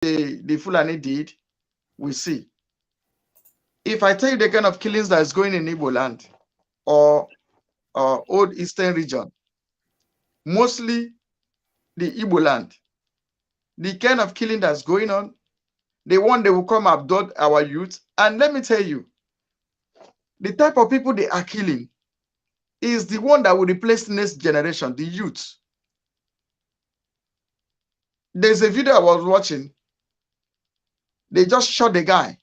the Fulani did, we see. If I tell you the kind of killings that is going in Igbo land or old eastern region, mostly the Igbo land, the kind of killing that's going on, the one they will come abduct our youth. And let me tell you, the type of people they are killing is the one that will replace the next generation, the youth. There's a video I was watching. They just shot the guy,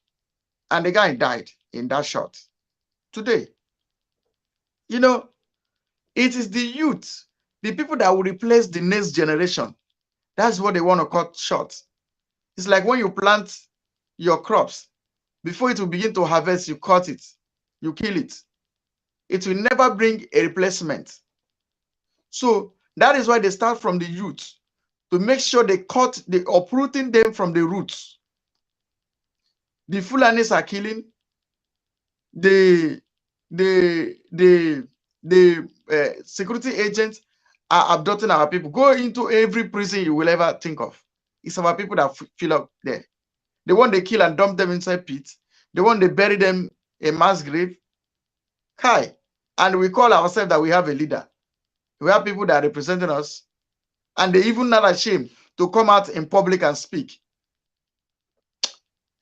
and the guy died in that shot. Today, you know, it is the youth, the people that will replace the next generation. That's what they want to cut short. It's like when you plant your crops, before it will begin to harvest, you cut it, you kill it. It will never bring a replacement. So that is why they start from the youth, to make sure they cut, the uprooting them from the roots. The Fulanis are killing, the security agents are abducting our people. Go into every prison you will ever think of. It's our people that fill up there. The one they kill and dump them inside pits. The one they bury them in mass grave. Hi. And we call ourselves that we have a leader. We have people that are representing us. And they even not ashamed to come out in public and speak.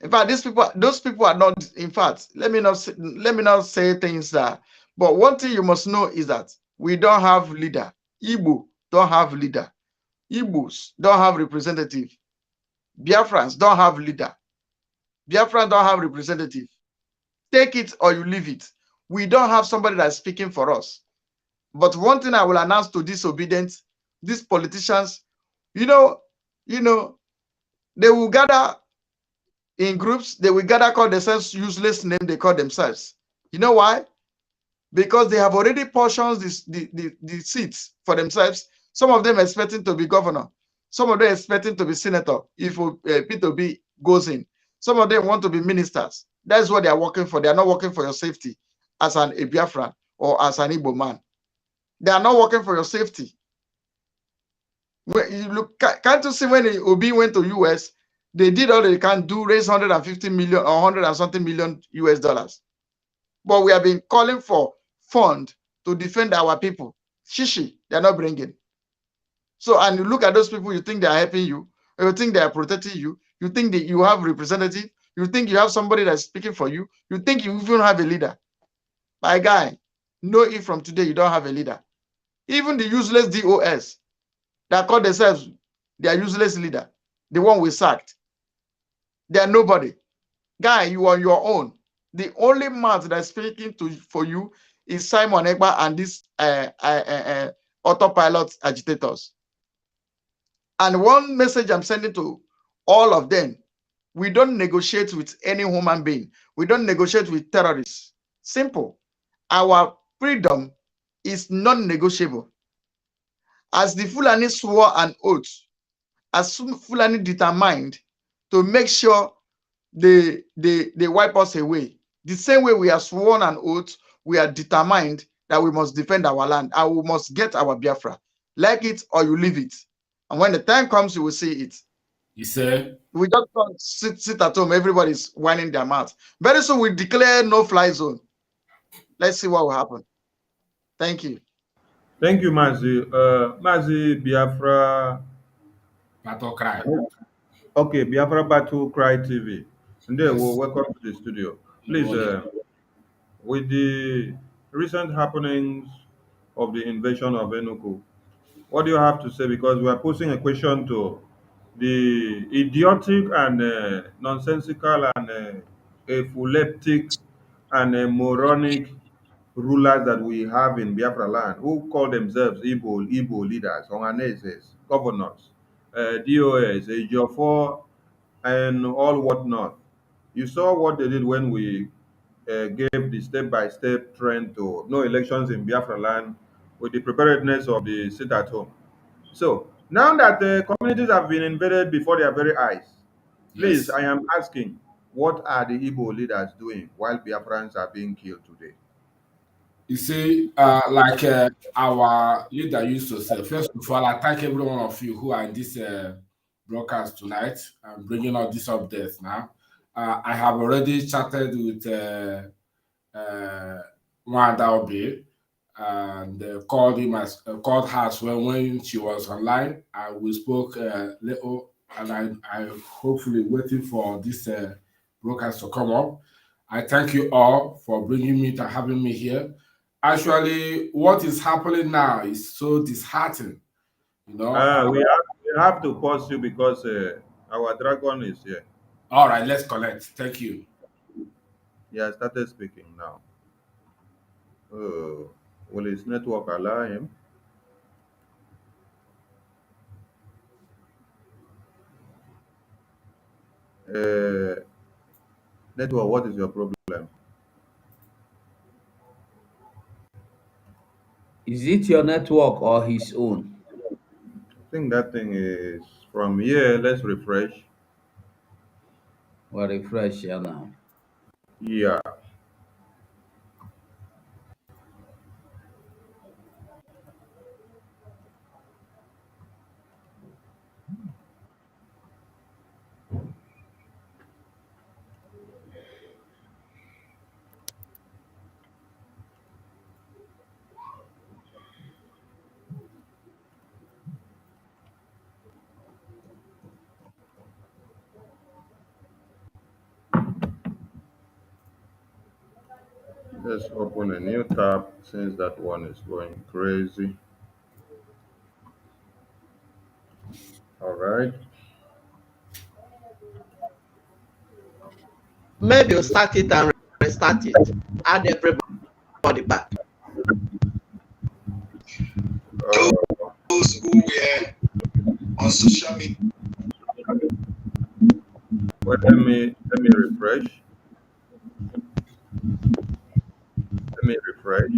In fact, those people are not, in fact, let me not say things that, but one thing you must know is that we don't have leader. Igbo don't have leader. Igbos don't have representative. Biafrans don't have leader. Biafrans don't have representative. Take it or you leave it. We don't have somebody that's speaking for us. But one thing I will announce to disobedient, these politicians, they will gather in groups, they will gather, call themselves useless name they call themselves. You know why? Because they have already portioned the seats for themselves. Some of them expecting to be governor. Some of them expecting to be senator if P2B goes in. Some of them want to be ministers. That's what they are working for. They are not working for your safety as a Biafran or as an Igbo man. They are not working for your safety. When you look, can't you see when Obi went to US, they did all they can do, raise 150 million or 100 and something million US dollars. But we have been calling for fund to defend our people. Shishi, they're not bringing. So, and you look at those people, you think they are helping you, or you think they are protecting you, you think that you have representative, you think you have somebody that's speaking for you, you think you even have a leader. My guy, know it from today, you don't have a leader. Even the useless DOS that call themselves their useless leader, the one we sacked, they are nobody. Guy, you are on your own. The only mouth that's speaking for you is Simon Egba and these autopilot agitators. And one message I'm sending to all of them: we don't negotiate with any human being. We don't negotiate with terrorists. Simple. Our freedom is non-negotiable. As the Fulani swore an oath, as Fulani determined to make sure they wipe us away, the same way we are sworn an oath, we are determined that we must defend our land and we must get our Biafra. Like it or you leave it. And when the time comes, you will see it. You say? We just can't sit at home. Everybody's whining their mouth. Very soon we declare no-fly zone. Let's see what will happen. Thank you. Thank you, Mazi. Mazi Biafra. Battle Cry. Okay, Biafra Battle Cry TV. And there, Yes. welcome to the studio. Please, with the recent happenings of the invasion of Enugu, what do you have to say? Because we are posing a question to the idiotic and nonsensical and apoplectic and moronic rulers that we have in Biafra land, who call themselves Igbo leaders, Ohaneses, governors, DOS, Ejiofor, and all whatnot. You saw what they did when we gave the step-by-step trend to no elections in Biafra land with the preparedness of the sit at home. So now that the communities have been invaded before their very eyes, please, Yes. I am asking, what are the Igbo leaders doing while Biafrans are being killed today? You see, our leader used to say, first of all, I thank every one of you who are in this broadcast tonight and bringing all these updates now. I have already chatted with Wanda Obi and called her as well when she was online, and we spoke little. And I hopefully waiting for this broadcast to come up. I thank you all for bringing me to having me here. Actually, what is happening now is so disheartening. You know. We have to pause you because our dragon is here. All right, let's connect. Thank you. He has started speaking now. Will his network allow him? Uh, Network, what is your problem? Is it your network or his own? I think that thing is from here. Let's refresh. Well, refresh here now. Yeah. Let's open a new tab since that one is going crazy. All right. Maybe you start it and restart it. Add everybody back. Uh, Those who were on social media. well, let me refresh. Let me refresh.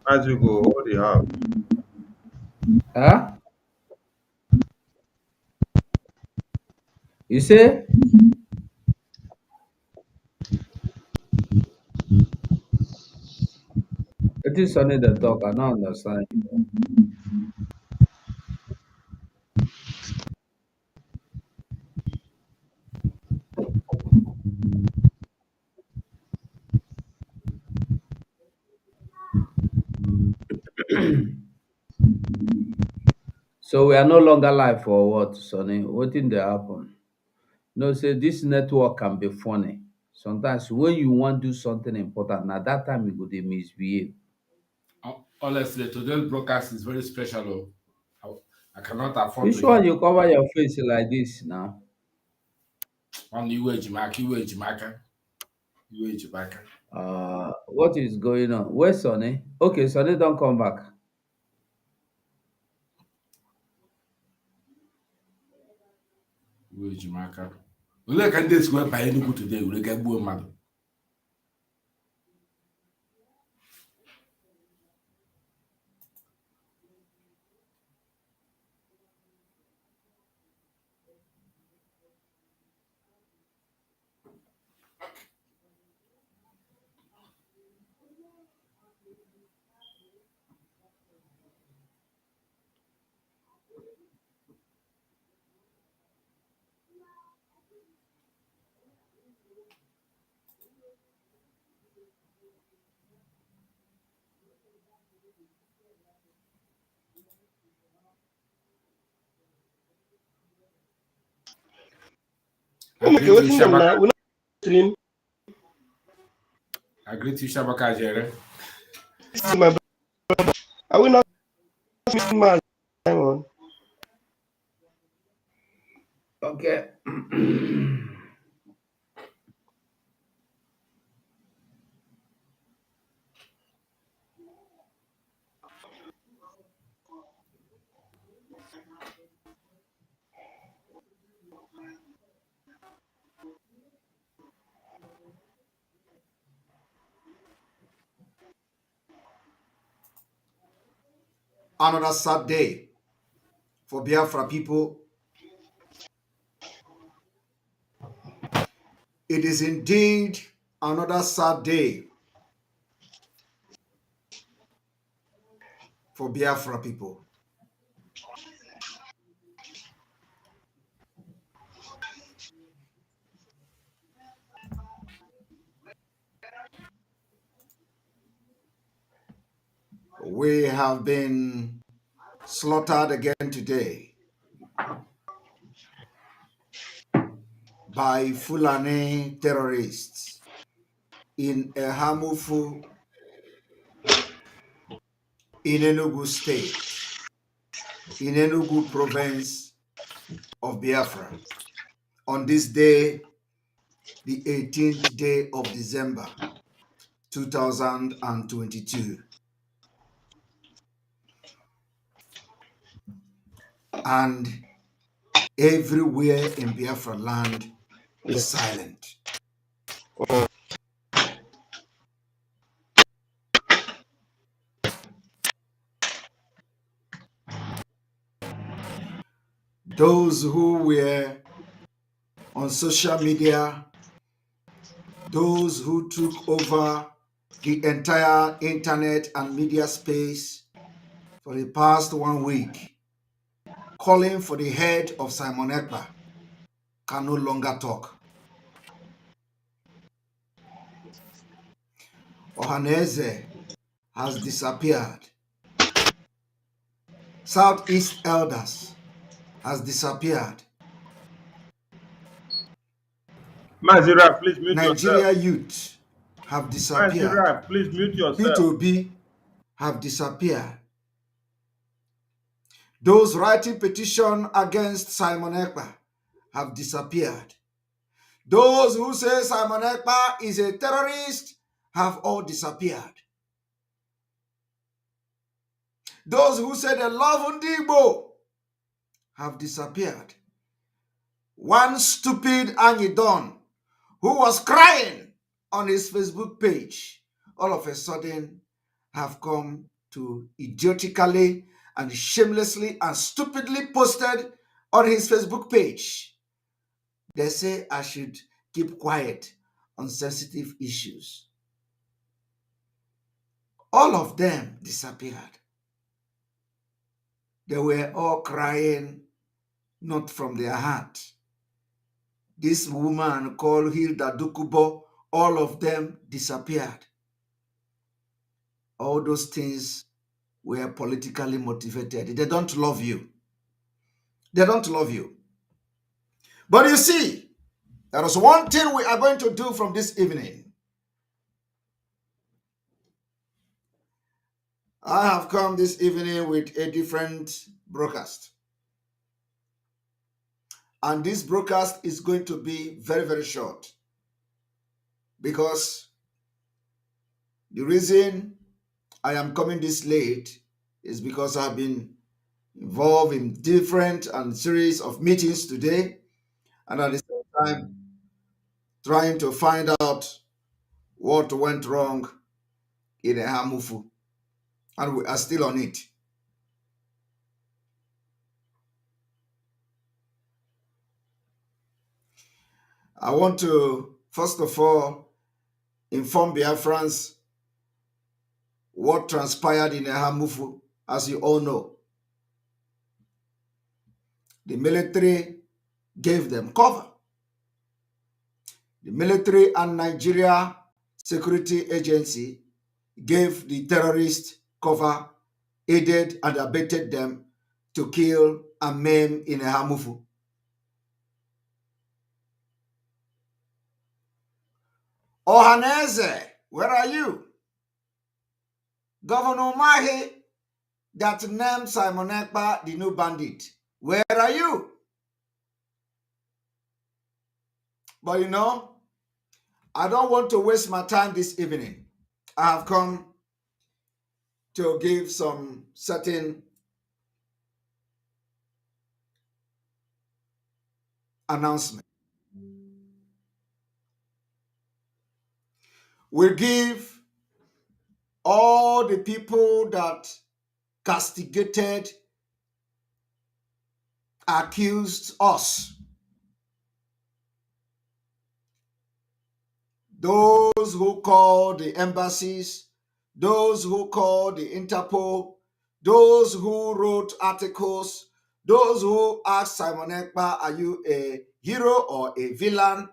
As you go, what do you have? Huh? You say? It is only the talk. I don't understand. So we are no longer live for what, Sonny? What did they happen? No, say this network can be funny. Sometimes when you want to do something important, at that time you go dey misbehave. Honestly, today's broadcast is very special. I cannot afford to Which hear one you cover your face like this now? on Iwe Jimaka, Iwe Jimaka, Iwe Jimaka, What is going on? Where's Sonny? Okay, Sonny don't come back. Iwe Jimaka. Olee ka ndị esi wee banye Enugu today were ga gbuo mmadụ? I greet you, Shabaka. I greet you, Shabaka Jere. Are we not man? Simon? Okay. Another sad day for Biafra people. It is indeed another sad day for Biafra people. We have been slaughtered again today by Fulani terrorists in Ehamufu in Enugu State, in Enugu province of Biafra, on this day, the 18th day of December, 2022. And everywhere in Biafra land is silent. Those who were on social media, those who took over the entire internet and media space for the past 1 week, calling for the head of Simon Ekpa, can no longer talk. Ohaneze has disappeared. Southeast Elders has disappeared. Mazira, please mute Nigeria yourself. youth have disappeared. Mazira, please mute yourself. P2B have disappeared. Those writing petition against Simon Ekpa have disappeared. Those who say Simon Ekpa is a terrorist have all disappeared. Those who say they love Igbo have disappeared. One stupid Anyidon who was crying on his Facebook page, all of a sudden have come to idiotically and shamelessly and stupidly posted on his Facebook page. They say I should keep quiet on sensitive issues. All of them disappeared. They were all crying, not from their heart. This woman called Hilda Dukubo, all of them disappeared. All those things were politically motivated. They don't love you. They don't love you. But you see, there is one thing we are going to do from this evening. I have come this evening with a different broadcast. And this broadcast is going to be very, very short. Because the reason I am coming this late is because I've been involved in different and series of meetings today. And at the same time, trying to find out what went wrong in Ehamufu. And we are still on it. I want to, first of all, inform Biafrans what transpired in Ehamufu, as you all know. The military gave them cover. The military and Nigeria Security Agency gave the terrorists cover, aided and abetted them to kill and maim in Ehamufu. Ohaneze, where are you? Governor Mahi that named Simon Ekpa the new bandit. Where are you? But you know, I don't want to waste my time this evening. I have come to give some certain announcement. We give all the people that castigated, accused us, those who called the embassies, those who called the Interpol, those who wrote articles, those who asked Simon Ekpa, are you a hero or a villain?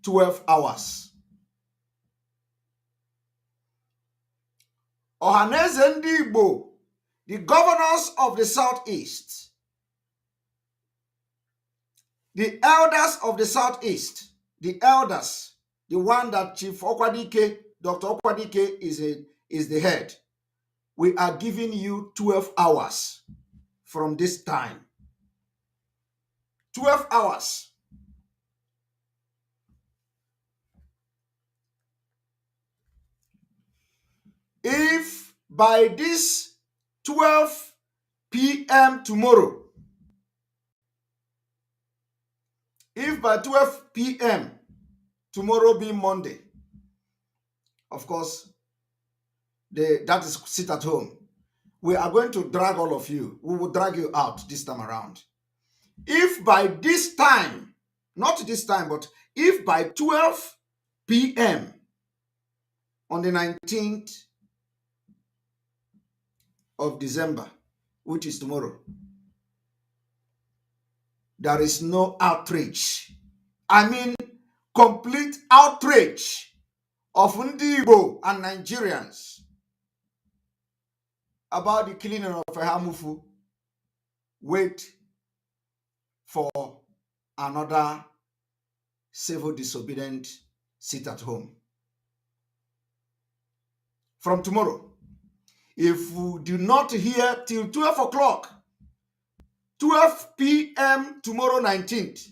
"12 hours Ohaneze Ndi Igbo, the governors of the Southeast, the elders of the Southeast, the elders, the one that Chief Okwadike, Dr. Okwadike is the head. We are giving you 12 hours from this time. 12 hours. If by this 12 p.m. tomorrow, if by 12 p.m. tomorrow being Monday, of course, that is sit at home, we are going to drag all of you. We will drag you out this time around. If by this time, not this time, but if by 12 p.m. on the 19th of December, which is tomorrow, there is no outrage. I mean, complete outrage of Ndi Igbo and Nigerians about the killing of Ehamufu. Wait for another civil disobedient sit at home. From tomorrow, if we do not hear till 12 o'clock, 12 p.m. tomorrow 19th,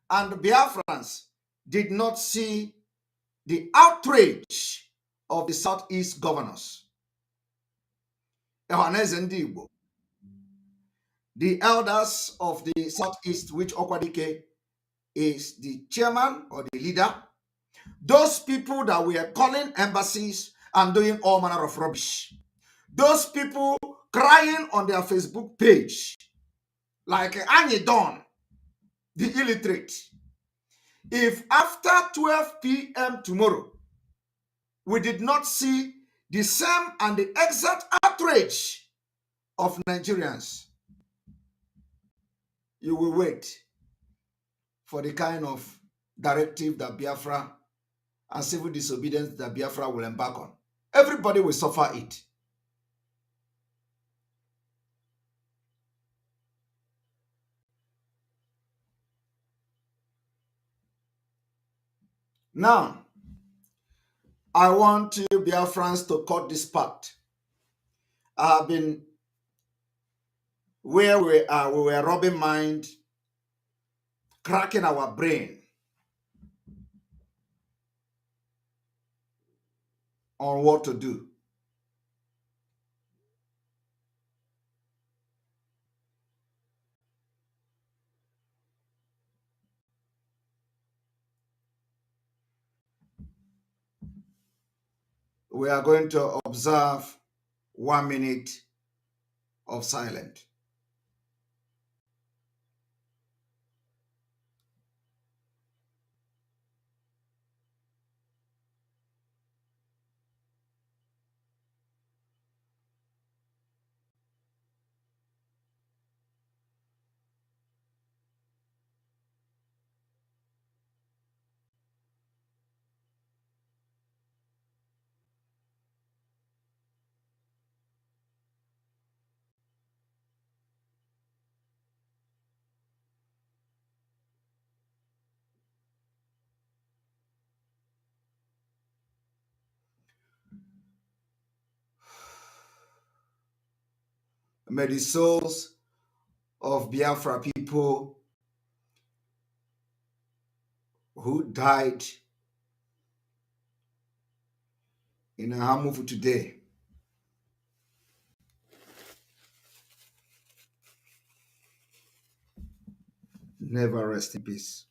and Biafrans did not see the outrage of the Southeast governors, Ohaneze Ndi Igbo, the elders of the Southeast, which Okwadike is the chairman or the leader, those people that we are calling embassies and doing all manner of rubbish, those people crying on their Facebook page, like Anyi Don, the illiterate. If after 12 p.m. tomorrow, we did not see the same and the exact outrage of Nigerians, you will wait for the kind of directive that Biafra and civil disobedience that Biafra will embark on. Everybody will suffer it. Now, I want you Biafrans to cut this part. I have been where we were rubbing mind, cracking our brain on what to do. We are going to observe 1 minute of silence. May the souls of Biafra people who died in Ahamufu today never rest in peace.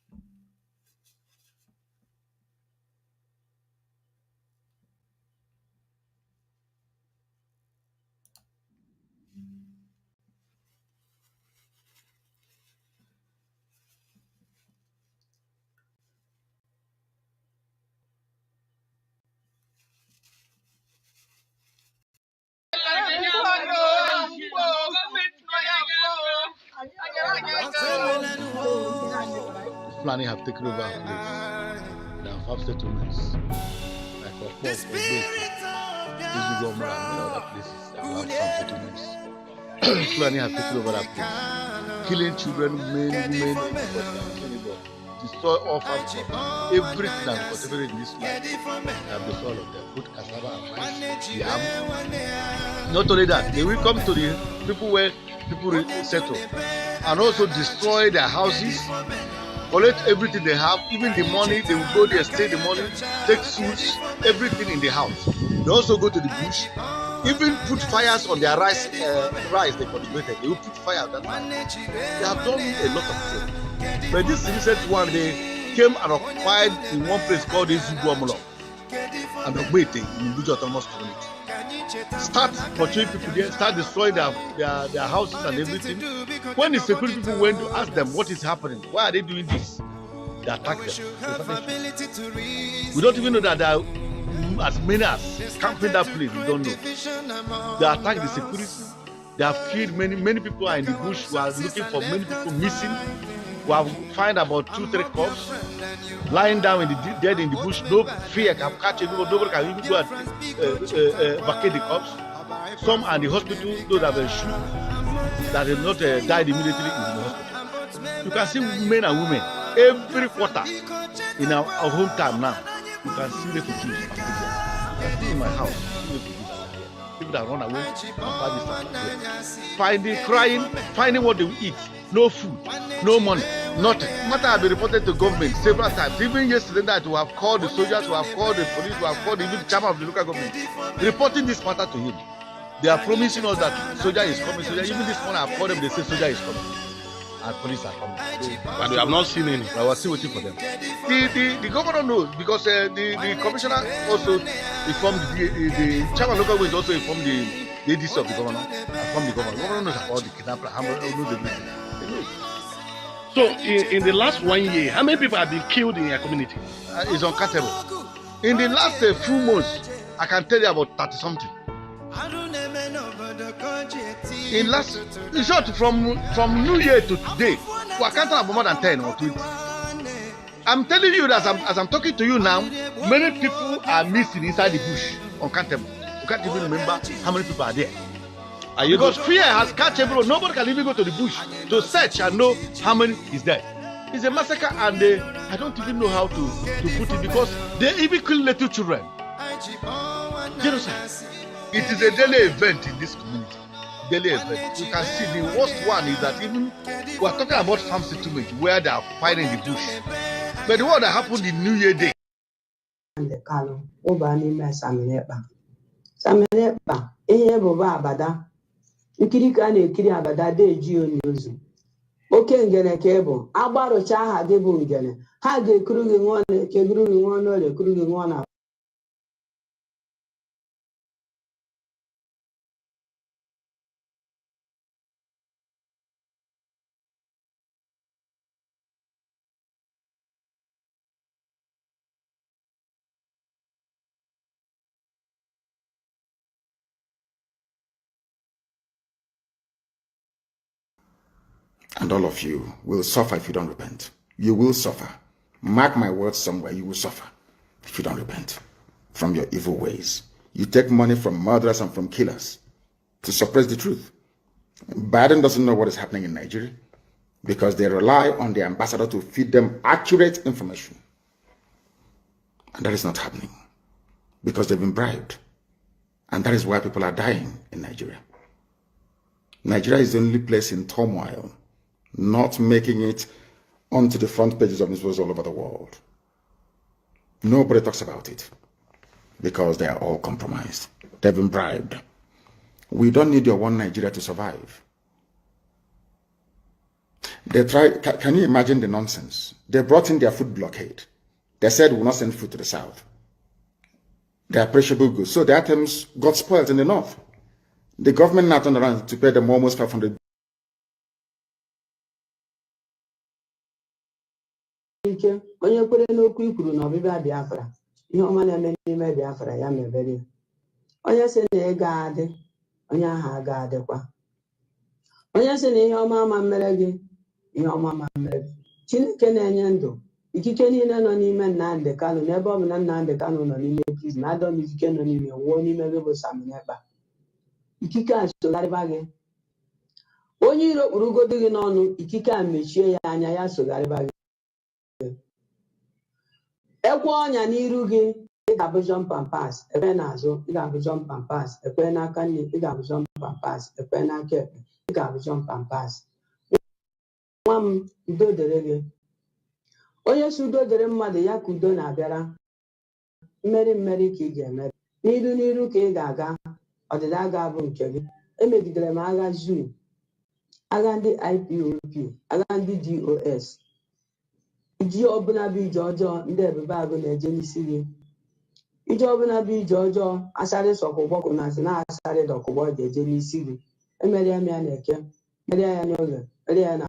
Fulani have taken over our place. They have settlements like Okpo, Ogbe. Igbo and other places that have some settlements. Fulani have taken over that place, killing children, men, women, destroy all farms, everything that was cultivated in this land. They have destroyed all of them, put cassava and rice, yam. Not only that, they will come to the people where people settle and also destroy their houses, collect everything they have, even the money. They will go there, stay the money, take fruits, everything in the house. They also go to the bush, even put fires on their rice they cultivated. They will put fire on that fire. They have done a lot of things. But this recent one, they came and occupied in one place called Igbo and Ogbete in Buja Autonomous Community. Start torturing people there, start destroying their houses and everything. When the security people went to ask them what is happening, why are they doing this? They attacked them. We don't even know that there are as many as camping that place. We don't know. They attacked the security. They have killed many people are in the bush. We are looking for many people missing. We have found about 2-3 corpses lying down dead in the bush. No fear can catch anyone. Nobody can even go and vacate the corpse. Some are in the hospital. Those that were shot, that did not died immediately in the hospital. You can see men and women every quarter in our hometown now. You can see refugees. You can see in my house. People that run away and finding, crying, finding what they will eat. No food, no money, nothing. Matter have been reported to government several times. Even yesterday night, we have called the soldiers, we have called the police, we have called even the chairman of the local government, reporting this matter to him. They are promising us that soldier is coming. Soldier. Even this morning, I have called them. They say soldier is coming, and police are coming. But we have not seen any. I was still waiting for them. The governor knows because the commissioner also informed the chairman of local government also informed the ADC of the governor. From the governor. The governor knows about the kidnapper. Knows everything. So, in the last 1 year, how many people have been killed in your community? It's uncountable. In the last few months, I can tell you about 30-something. In short, from New Year to today, we are counting about more than 10 or 20. I'm telling you that as I'm talking to you now, many people are missing inside the bush. Uncountable. You can't even remember how many people are there. Because fear has catch everyone. Nobody can even go to the bush to search and know how many is there. It's a massacre, and I don't even know how to put it because they even kill little children. Genocide. It is a daily event in this community. Daily event. You can see the worst one is that even we are talking about farm settlement where they are fighting the bush. But the one that happened in New Year Day. Nkiri ka na-ekiri abada deji onyozu oke ngene ka ebo agbarucha aha gị bụ ngene ha ga-ekuru gị nwa na ekeguru gị nwa na ekuru gị nwa na And all of you will suffer if you don't repent. You will suffer. Mark my words somewhere, you will suffer if you don't repent from your evil ways. You take money from murderers and from killers to suppress the truth. Biden doesn't know what is happening in Nigeria because they rely on the ambassador to feed them accurate information. And that is not happening because they've been bribed. And that is why people are dying in Nigeria. Nigeria is the only place in turmoil, not making it onto the front pages of newspapers all over the world. Nobody talks about it because they are all compromised. They've been bribed. We don't need your one Nigeria to survive. They tried, can you imagine the nonsense? They brought in their food blockade. They said we will not send food to the south. They are perishable goods. So the items got spoiled in the north. The government now turned around to pay them almost 500. Onye kwere n'okwu ikwuru na ọbịbịa Biafra ihe ọma na-eme n'ime Biafra ya mebere onye sị na ego adị onye ahụ aga adịkwa onye sị na ihe ọma ama mmere gị ihe ọma ama mmere gị Chineke na-enye ndụ ikike niile nọ n'ime Nnamdi Kanu n'ebe ọ bụ na Nnamdi Kanu nọ n'ime prison, Adam ikike nọ n'ime wuo n'ime gị bụ Samina Ekpa. Ikike a sogharịba gị. Onye iro kpurugodo gị n'ọnụ, ikike a mechie ya anya, ya sogharịba gị. Ekwe ọnya n'iru gị, ị ga-abụ jump and pass, ekwe n'azụ, ị ga-abụ jump and pass, ekwe n'aka nne, ị ga-abụ jump and pass, ekwe n'aka ekpe, ị ga-abụ jump and pass. Nwa m, udo dịrị gị. Onye si udo dịrị mmadụ, ya ka udo na-abịara. Mmeri mmeri ka ị ga-emeri. N'iru ka ị ga-aga, ọdịda ga-abụ nke gị. Emegidere m agha zoo, agha ndị IPOB, agha ndị DOS. Iji ọbụla bụ ije ọjọọ ndị ebube agụ na-eje n'isi gị. Ije ọbụla bụ ije ọjọọ asarị sọkụgbọ kwụnazi na asarị dọkụgbọ ga-eje n'isi gị. Emeria m ya na Eke, meria ya n'oge, meria ya na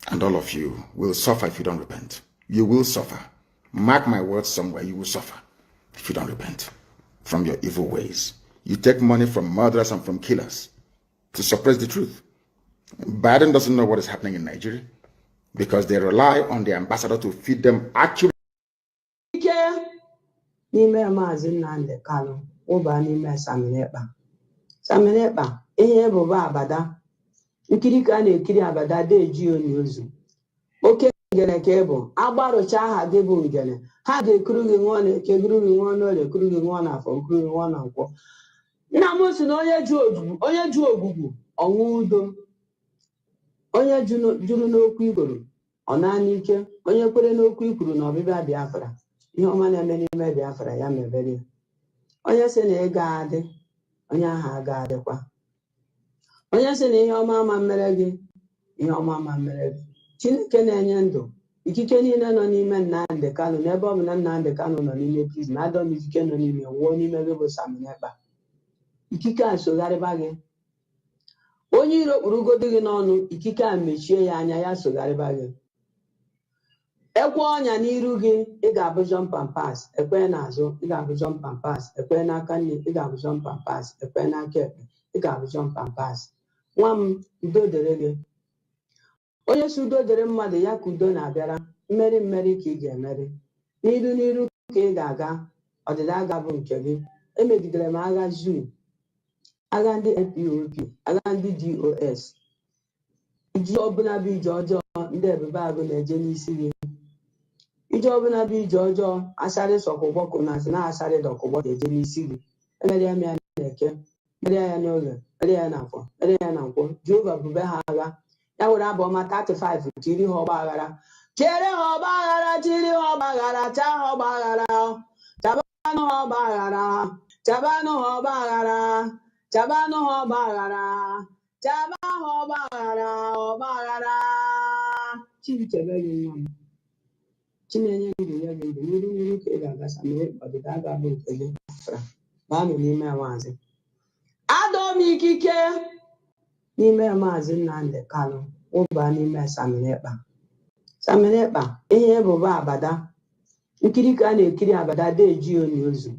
And all of you will suffer if you don't repent. You will suffer. Mark my words somewhere, you will suffer if you don't repent from your evil ways. You take money from murderers and from killers to suppress the truth. Biden doesn't know what is happening in Nigeria because they rely on the ambassador to feed them accurate. N'ime Maazị Nnamdi Kanu, ụba n'ime Samina Ekpa. Samina Ekpa, ihe ebubo abada. Nkiri ka na-ekiri abada deji onye ozu. Oke ngene ka ịbụ, agbarụcha aha gị bụ ngene. Ha ga-ekuru gị nwa na-eke, kuru gị nwa n'orie, kuru gị nwa n'afọ, kuru gị nwa na nkwọ. Nna m si na onye ju ogwugwu ọnwụ udo. Onye juru n'okwu ikwuru ọ naanị ike. Onye kwere n'okwu ikwuru na ọbịbịa Biafra. Ihe ọma na-eme n'ime Biafra ya mebere. Onye sị na ị ga-adị, onye ahụ aga-adịkwa. Onye sị na ihe ọma ama mere gị, ihe ọma ama mere gị. Chineke na-enye ndụ. Ikike niile nọ n'ime Nnamdi Kanu n'ebe ọ bụ na Nnamdi Kanu nọ n'ime prison, Adam ikike nọ n'ime wuo n'ime gị bụ Samina Ekpa. Ikike a sogharịba gị. Onye iro kpurugodo gị n'ọnụ, ikike a mechie ya anya, ya sogharịba gị. Ekwe ọnya n'iru gị, ị ga-abụ jump and pass, ekwe n'azụ, ị ga-abụ jump and pass, ekwe n'aka nne, ị ga-abụ jump and pass, ekwe n'aka ekpe, ị ga-abụ jump and pass. Nwa m, udo dịrị gị. Onye si udo dịrị mmadụ, ya ka udo na-abịara. Mmeri mmeri ka ị ga-emeri. N'iru ka ị ga-aga, ọdịda ga-abụ nke gị. Emegidere m agha zoo, agha ndị IPOB, agha ndị DOS. Iji ọbụla bụ ije ọjọọ ndị ebube agụ na-eje n'isi gị. Ije ọbụla bụ ije ọjọọ asarị sọkụgbọ kwụnazi na asarị dọkụgbọ ga-eje n'isi gị. Emeria m ya na Eke, meria ya n'oge, meria ya n'afọ, meria ya na nkwọ. Jehova bube ha agha. Ya were abụ ọma 35 chiri ha ọgba aghara. Chere ha ọgba aghara, chiri ha ọgba aghara, chaa ha ọgba aghara. Chabanụ ha ọgba aghara, chabanụ ha ọgba aghara, chabanụ ha ọgba aghara, chaba ha ọgba aghara, ọgba aghara. Chibuchebe gị nwa m. Chinenye ndụ ya gị ndụ, n'iru ka ị ga-aga Samina Ekpa, ọdịda ga-abụ nke gị. Baanụ n'ime Maazị. Adọ m ikike n'ime Maazị Nnamdi Kanu, ụba n'ime Samina Ekpa. Samina Ekpa, ihe ebubo abada. Nkiri ka na-ekiri abada deji onye ozu.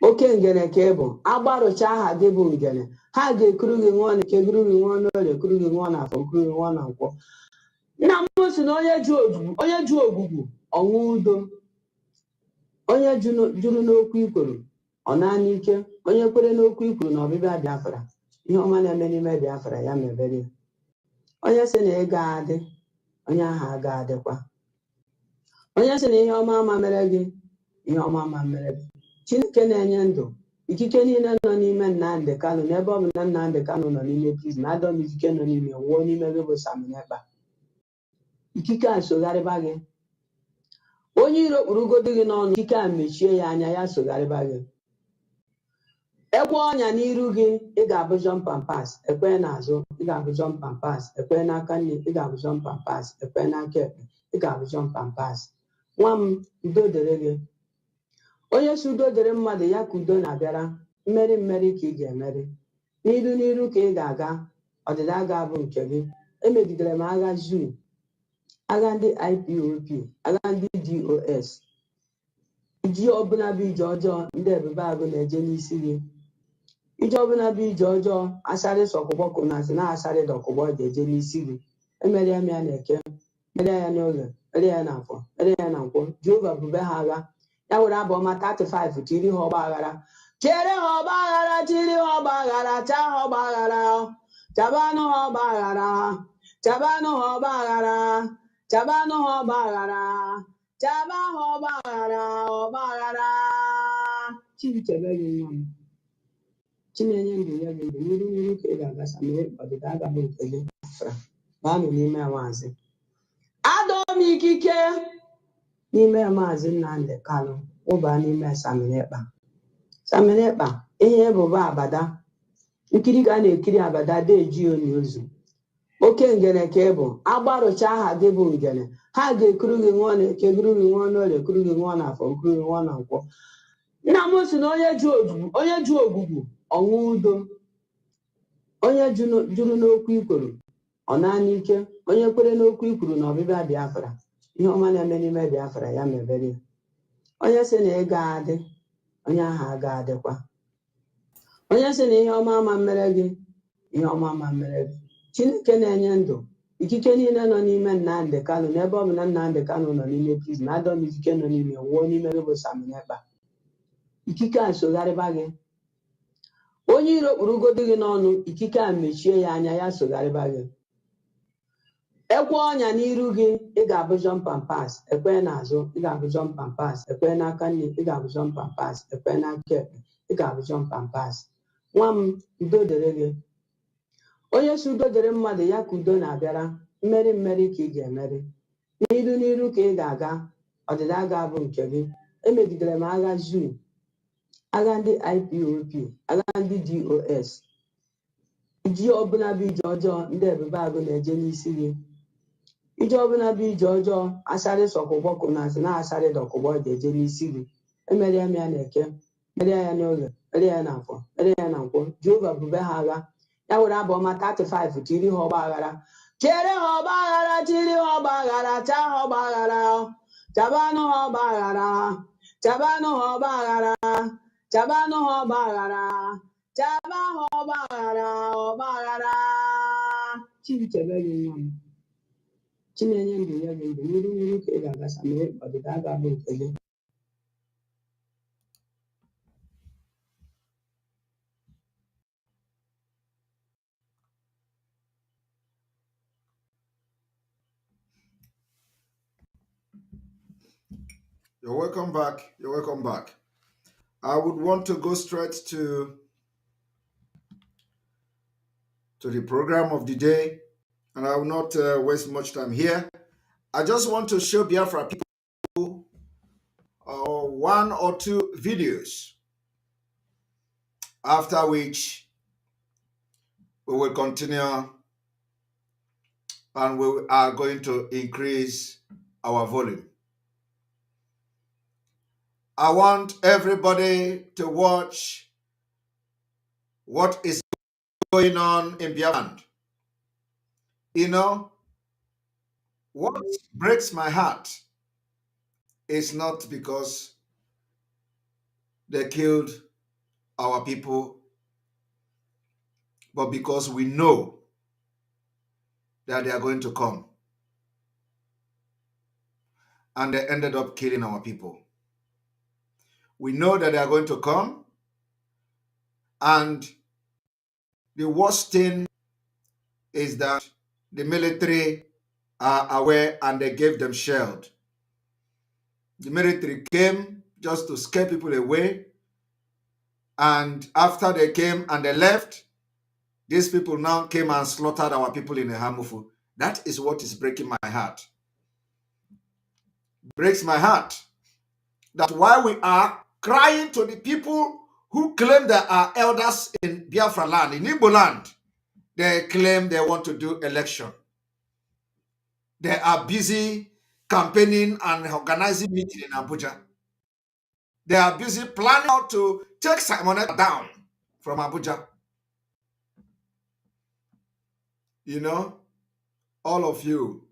Oke ngene ka ịbụ, agbarụcha aha gị bụ ngene. Ha ga-ekuru gị nwa na-eke, kuru gị nwa n'orie, kuru gị nwa n'afọ, kuru gị nwa na nkwọ. Nna m si na onye ju ogwugwu ọnwụ udo. Onye juru n'okwu ikwuru ọ naanị ike. Onye kwere n'okwu ikwuru na ọbịbịa Biafra. Ihe ọma na-eme n'ime Biafra ya mebere. Onye sị na ị ga-adị, onye ahụ aga-adịkwa. Onye sị na ihe ọma ama mere gị, ihe ọma ama mere gị. Chineke na-enye ndụ. Ikike niile nọ n'ime Nnamdi Kanu n'ebe ọ bụ na Nnamdi Kanu nọ n'ime prison, Adam ikike nọ n'ime wuo n'ime gị bụ Samina Ekpa. Ikike a sogharịba gị. Onye iro kpurugodo gị n'ọnụ, ikike a mechie ya anya, ya sogharịba gị. Ekwe ọnya n'iru gị, ị ga-abụ jump and pass, ekwe n'azụ, ị ga-abụ jump and pass, ekwe n'aka nne, ị ga-abụ jump and pass, ekwe n'aka ekpe, ị ga-abụ jump and pass. Nwa m, udo dịrị gị. Onye si udo dịrị mmadụ, ya ka udo na-abịara. Mmeri mmeri ka ị ga-emeri. N'iru ka ị ga-aga, ọdịda ga-abụ nke gị. emegidere m agha zuru, agha ndị IPOP, agha ndị DOS, iji ọbụla bụ ije ọjọọ ndị ebube agụ na-eje n'isi gị, ije ọbụla bụ ije ọjọọ asarị sọkụbọ kụnazi na asarị dọkụbọ ga-eje n'isi gị. Emere ya na eke, mere ya n'oge, mere ya na afọ, mere ya na nkwọ. Jehova bube ha agha, ya were abụ ọma 35 tiri ha ọgba aghara, chere ha ọgba aghara, tiri ha ọgba aghara, chaa ha ọgba aghara, chabanụ ha ọgba aghara, chabanụ ha ọgba aghara, chabanụ ha ọgba aghara, chaba ha ọgba aghara, ọgba aghara. Chibuchebe gị nwa m, Chinenye ndụ ya gị ndụ, n'iru n'iru ka ị ga-agasa, mere ọdịda agabụ nke gị Biafra. Baanụ n'ime maazị, adọ m ikike n'ime maazị Nnamdi Kanu, ụba n'ime Saminekpa. Saminekpa, ihe ebubo abada, nkiri ka a na-ekiri abada deji oni ozu. Oke ngene ka ị bụ, agbarụcha aha gị bụ ngene, ha ga-ekuru gị nwa na-eke, kuru gị nwa n'orie, kuru gị nwa n'afọ, kuru gị nwa na nkwọ. Nna m si na onye ju ogwugwu ọnwụ udo, onye juru n'okwu ikwuru ọ naanị ike, onye kwere n'okwu ikwuru na ọbịbịa Biafra, ihe ọma na-eme n'ime Biafra ya mebere ya. Onye sị na ị ga-adị, onye ahụ aga-adịkwa. Onye sị na ihe ọma ama mmere gị, ihe ọma ama mmere gị. Chineke na-enye ndụ, ikike niile nọ n'ime Nnamdi Kanu, n'ebe ọ bụ na Nnamdi Kanu nọ n'ime prison, adọ m ikike nọ n'ime wuo n'ime gị bụ Saminekpa. Ikike a sogharịba gị. Onye iro kpurugodo gị n'ọnụ, ikike a mechie ya anya, ya sogharịba gị. Ekwe ọnya n'iru gị, ị ga-abụ jọmpa pas, ekwe n'azụ, ị ga-abụ jọmpa pas, ekwe n'aka nne, ị ga-abụ jọmpa pas, ekwe n'aka ekpe, ị ga-abụ jọmpa pas. Nwa m, udo dịrị gị. Onye si udo dịrị mmadụ, ya ka udo na-abịara. Mmeri mmeri ka ị ga-emeri, n'iru n'iru ka ị ga-aga, ọdịda ga-abụ nke gị. Emegidere m agha zuru, agha ndị IPOP, agha ndị DOS, iji ọbụla bụ ije ọjọọ ndị ebube agụ na-eje n'isi gị, ije ọbụla bụ ije ọjọọ asarị sọkụbọ kụnazi na asarị dọkụbọ ga-eje n'isi gị. Emere ya na eke, mere ya n'oge, mere ya na afọ, mere ya na nkwọ. Jehova bube ha agha, ya were abụ ọma 35 tiri ha ọgba aghara, chere ha ọgba aghara, tiri ha ọgba aghara, chaa ha ọgba aghara, chabanụ ha ọgba aghara, chabanụ ha ọgba aghara, chabanụ ha ọgba aghara, chaba ha ọgba aghara, ọgba aghara. Chibuchebe gị nwa m, Chinenye ndụ ya gị ndụ, n'iru n'iru ka ị ga-agasa, mere ọdịda agabụ nke gị. You're welcome back. You're welcome back. I would want to go straight to the program of the day, and I will not waste much time here. I just want to show Biafra people one or two videos, after which we will continue and we are going to increase our volume. I want everybody to watch what is going on in Biafra. You know, what breaks my heart is not because they killed our people, but because we know that they are going to come. And they ended up killing our people. We know that they are going to come, and the worst thing is that the military are aware and they gave them shield. The military came just to scare people away, and after they came and they left, these people now came and slaughtered our people in a Hamufu. That is what is breaking my heart. Breaks my heart that while we are crying to the people who claim they are elders in Biafra land, in Igbo land, they claim they want to do election. They are busy campaigning and organizing meeting in Abuja. They are busy planning how to take Simon down from Abuja. You know, all of you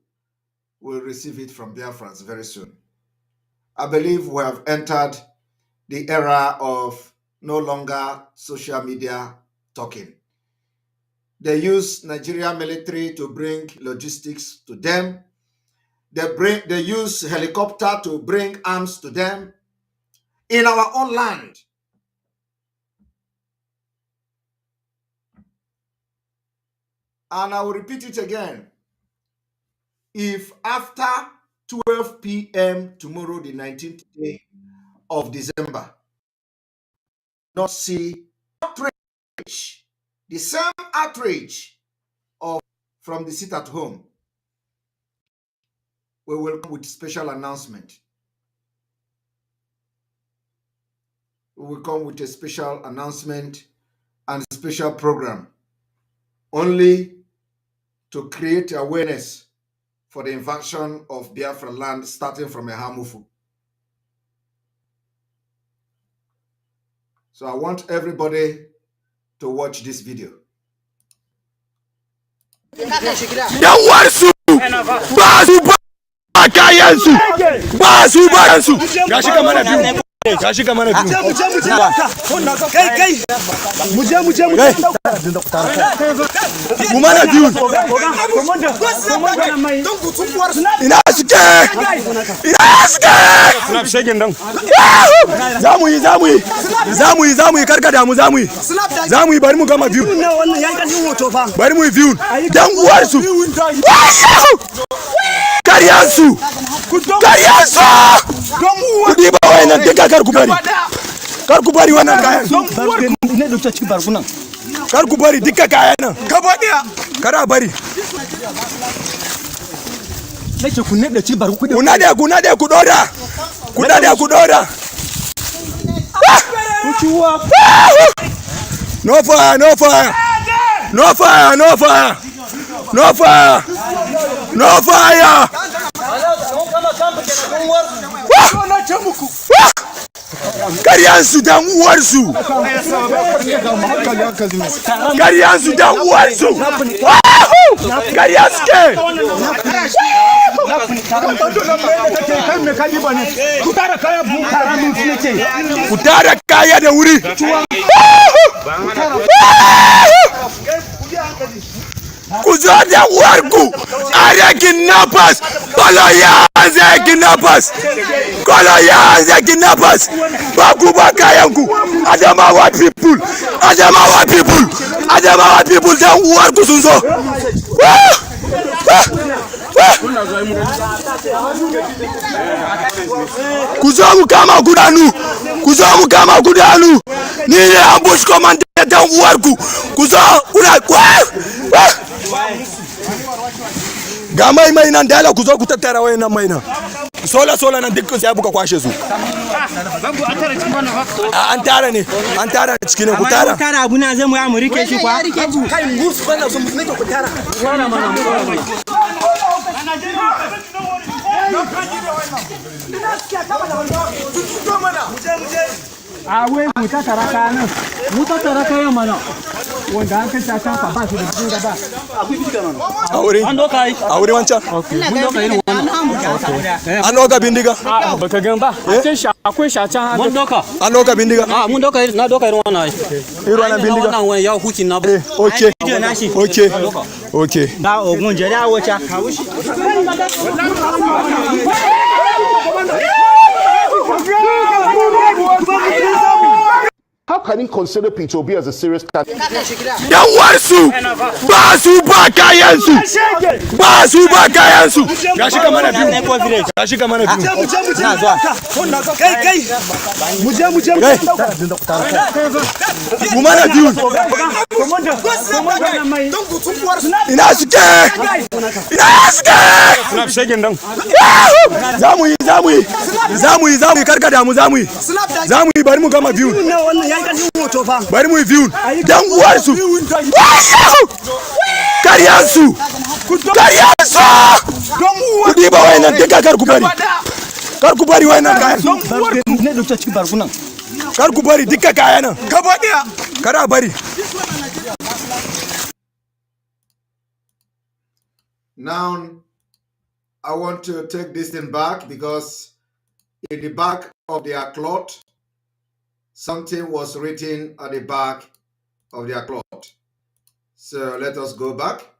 will receive it from Biafrans very soon. I believe we have entered the era of no longer social media talking. They use Nigerian military to bring logistics to them. They use helicopter to bring arms to them in our own land. And I will repeat it again. If after 12 p.m. tomorrow, the 19th day of December, not see outrage, the same outrage from the seat at home, we will come with special announcement. We will come with a special announcement and a special program only to create awareness for the invasion of Biafra land starting from Ehamufu. So I want everybody to watch this video. Karkubari wannan kayan ne da cikin barkunan karkubari dukkan kayan nan gaba daya kara bari nake kunne da ci barku kuna da ku dora no fire Karyansu dan uwarsu Karyansu ke kutara kaya da wuri kuzoda warku arekin napas koloyanze kidnappers bakuba kayanku Adamawa people dan warku sunzo kuzomu kama gudanu ni ambush commander dan warku kuzo ga mai nan da ku zo ku tattara wayannan mai nan sola nan dukkan sai buka kwashe su an tara cikin ku tara abu na zai mu ya murike shi kwa kai musu bana so musu ne ku tara awe mu tattara kayan mana wanda an kashe kan fa ba su da jin gaba akwai bindiga mana aure wancan mun doka irin wannan an doka bindiga baka gan ba akwai shacan mun doka an doka bindiga mun doka na doka irin wannan bindiga wannan wani ya hukin na okay da ogun jere awocha How can you consider Peter Obi as a serious candidate? Dan warsu ba su ba kayansu gashi kamar biyu na zuwa kai mu mana biyu ina suke snap shaking dan zamu yi karkada mu zamu yi bari mu gama biyu bari mu view dan uwarsu karyansu kudi ba wayannan duka karku bari wayannan kayan ne da cikin barkunan karku bari duka kayan nan gaba daya kara bari Now, I want to take this thing back because in the back of their cloth, something was written at the back of their cloth. So let us go back.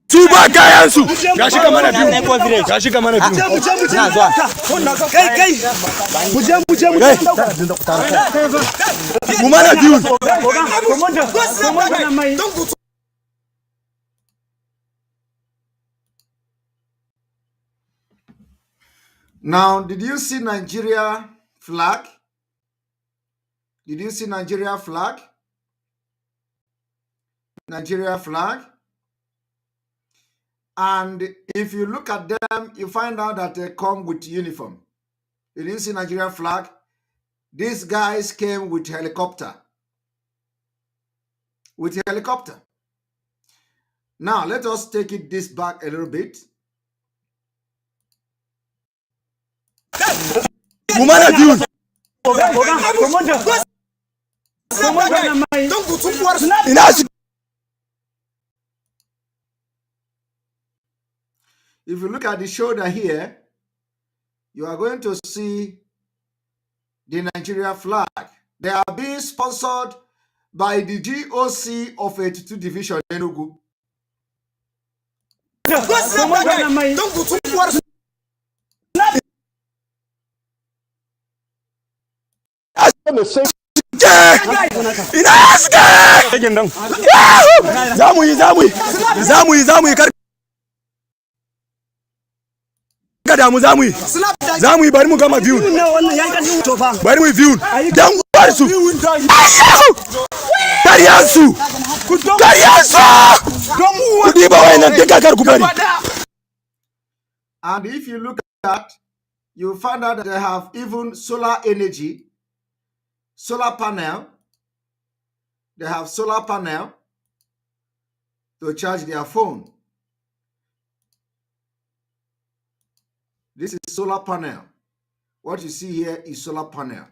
Tuba kayansu gashi kamar na biyu gashi kamar na biyu na zuwa kai muje mu mana biyu Now, did you see Nigeria flag? Did you see Nigeria flag? Nigeria flag. And if you look at them, you find out that they come with uniform. You didn't see Nigeria flag? These guys came with helicopter. With helicopter. Now, let us take this back a little bit. Woman abuse. If you look at the shoulder here, you are going to see the Nigeria flag. They are being sponsored by the GOC of 82 Division Enugu. Zamu bari mu gama view bari mu view dan bar su kariyansu kudi ba wayannan duka kar ku bari. And if you look at that, you find out that they have even solar energy, solar panel. They have solar panel to charge their phone. This is solar panel. What you see here is solar panel.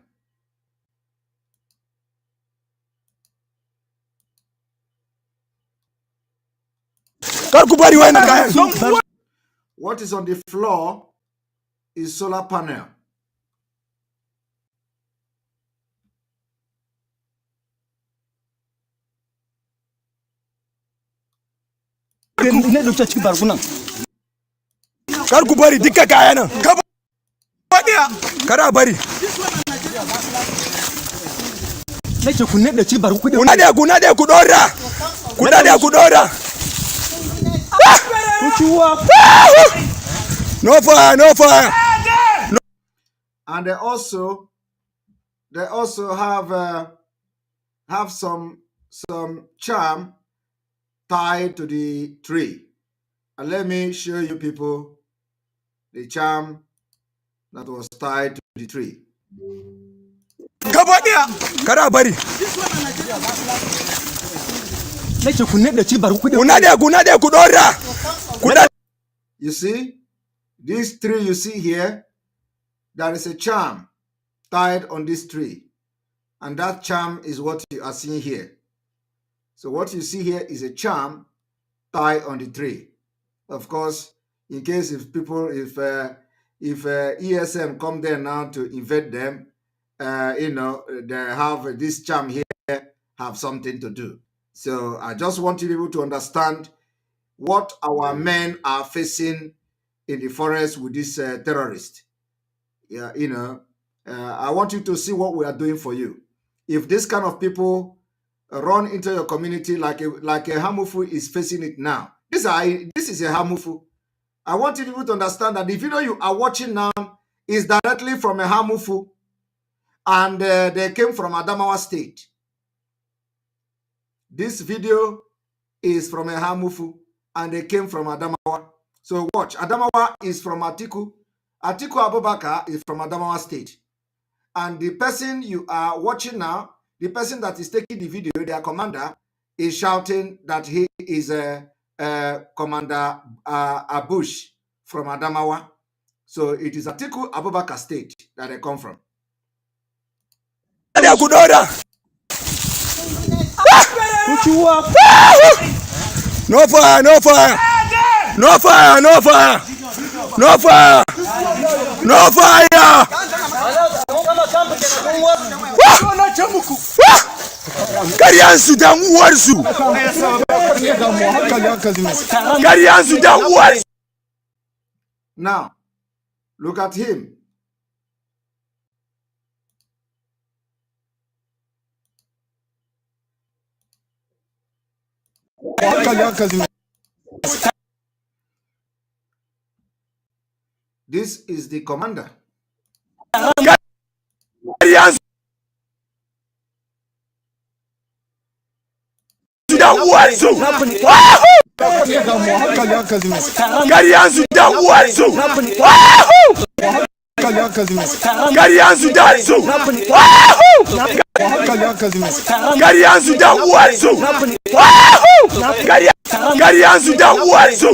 What is on the floor is solar panel. Kar ku bari duka kaya nan kara bari nake ku nade ci bar kudi ku nade ku dora no fire And they also have some charm tied to the tree. And let me show you people the charm that was tied to the tree. You see, this tree you see here, there is a charm tied on this tree. And that charm is what you are seeing here. So what you see here is a charm tied on the tree. Of course, in case if ESM come there now to invade them, they have this charm here, have something to do. So I just want you to understand what our men are facing in the forest with this terrorist. Yeah, I want you to see what we are doing for you. If this kind of people run into your community like a Hamufu is facing it now, this is a Hamufu. I want you to understand that the video you are watching now is directly from a Hamufu, and they came from Adamawa State. This video is from a Hamufu, and they came from Adamawa. So watch. Adamawa is from Atiku. Atiku Abubakar is from Adamawa State. And the person you are watching now, the person that is taking the video, their commander, is shouting that he is Commander Abush from Adamawa. So it is Atiku Abubakar State that they come from. Put you up. No fire, no fire. No fire, no fire. No fire. No fire. Karian Sudan warsu. Karian Sudan warsu. Now, look at him. This is the commander. Karian Sudan warsu. Karian Sudan warsu. Karian Sudan warsu. Karian Sudan warsu. Karian Sudan warsu.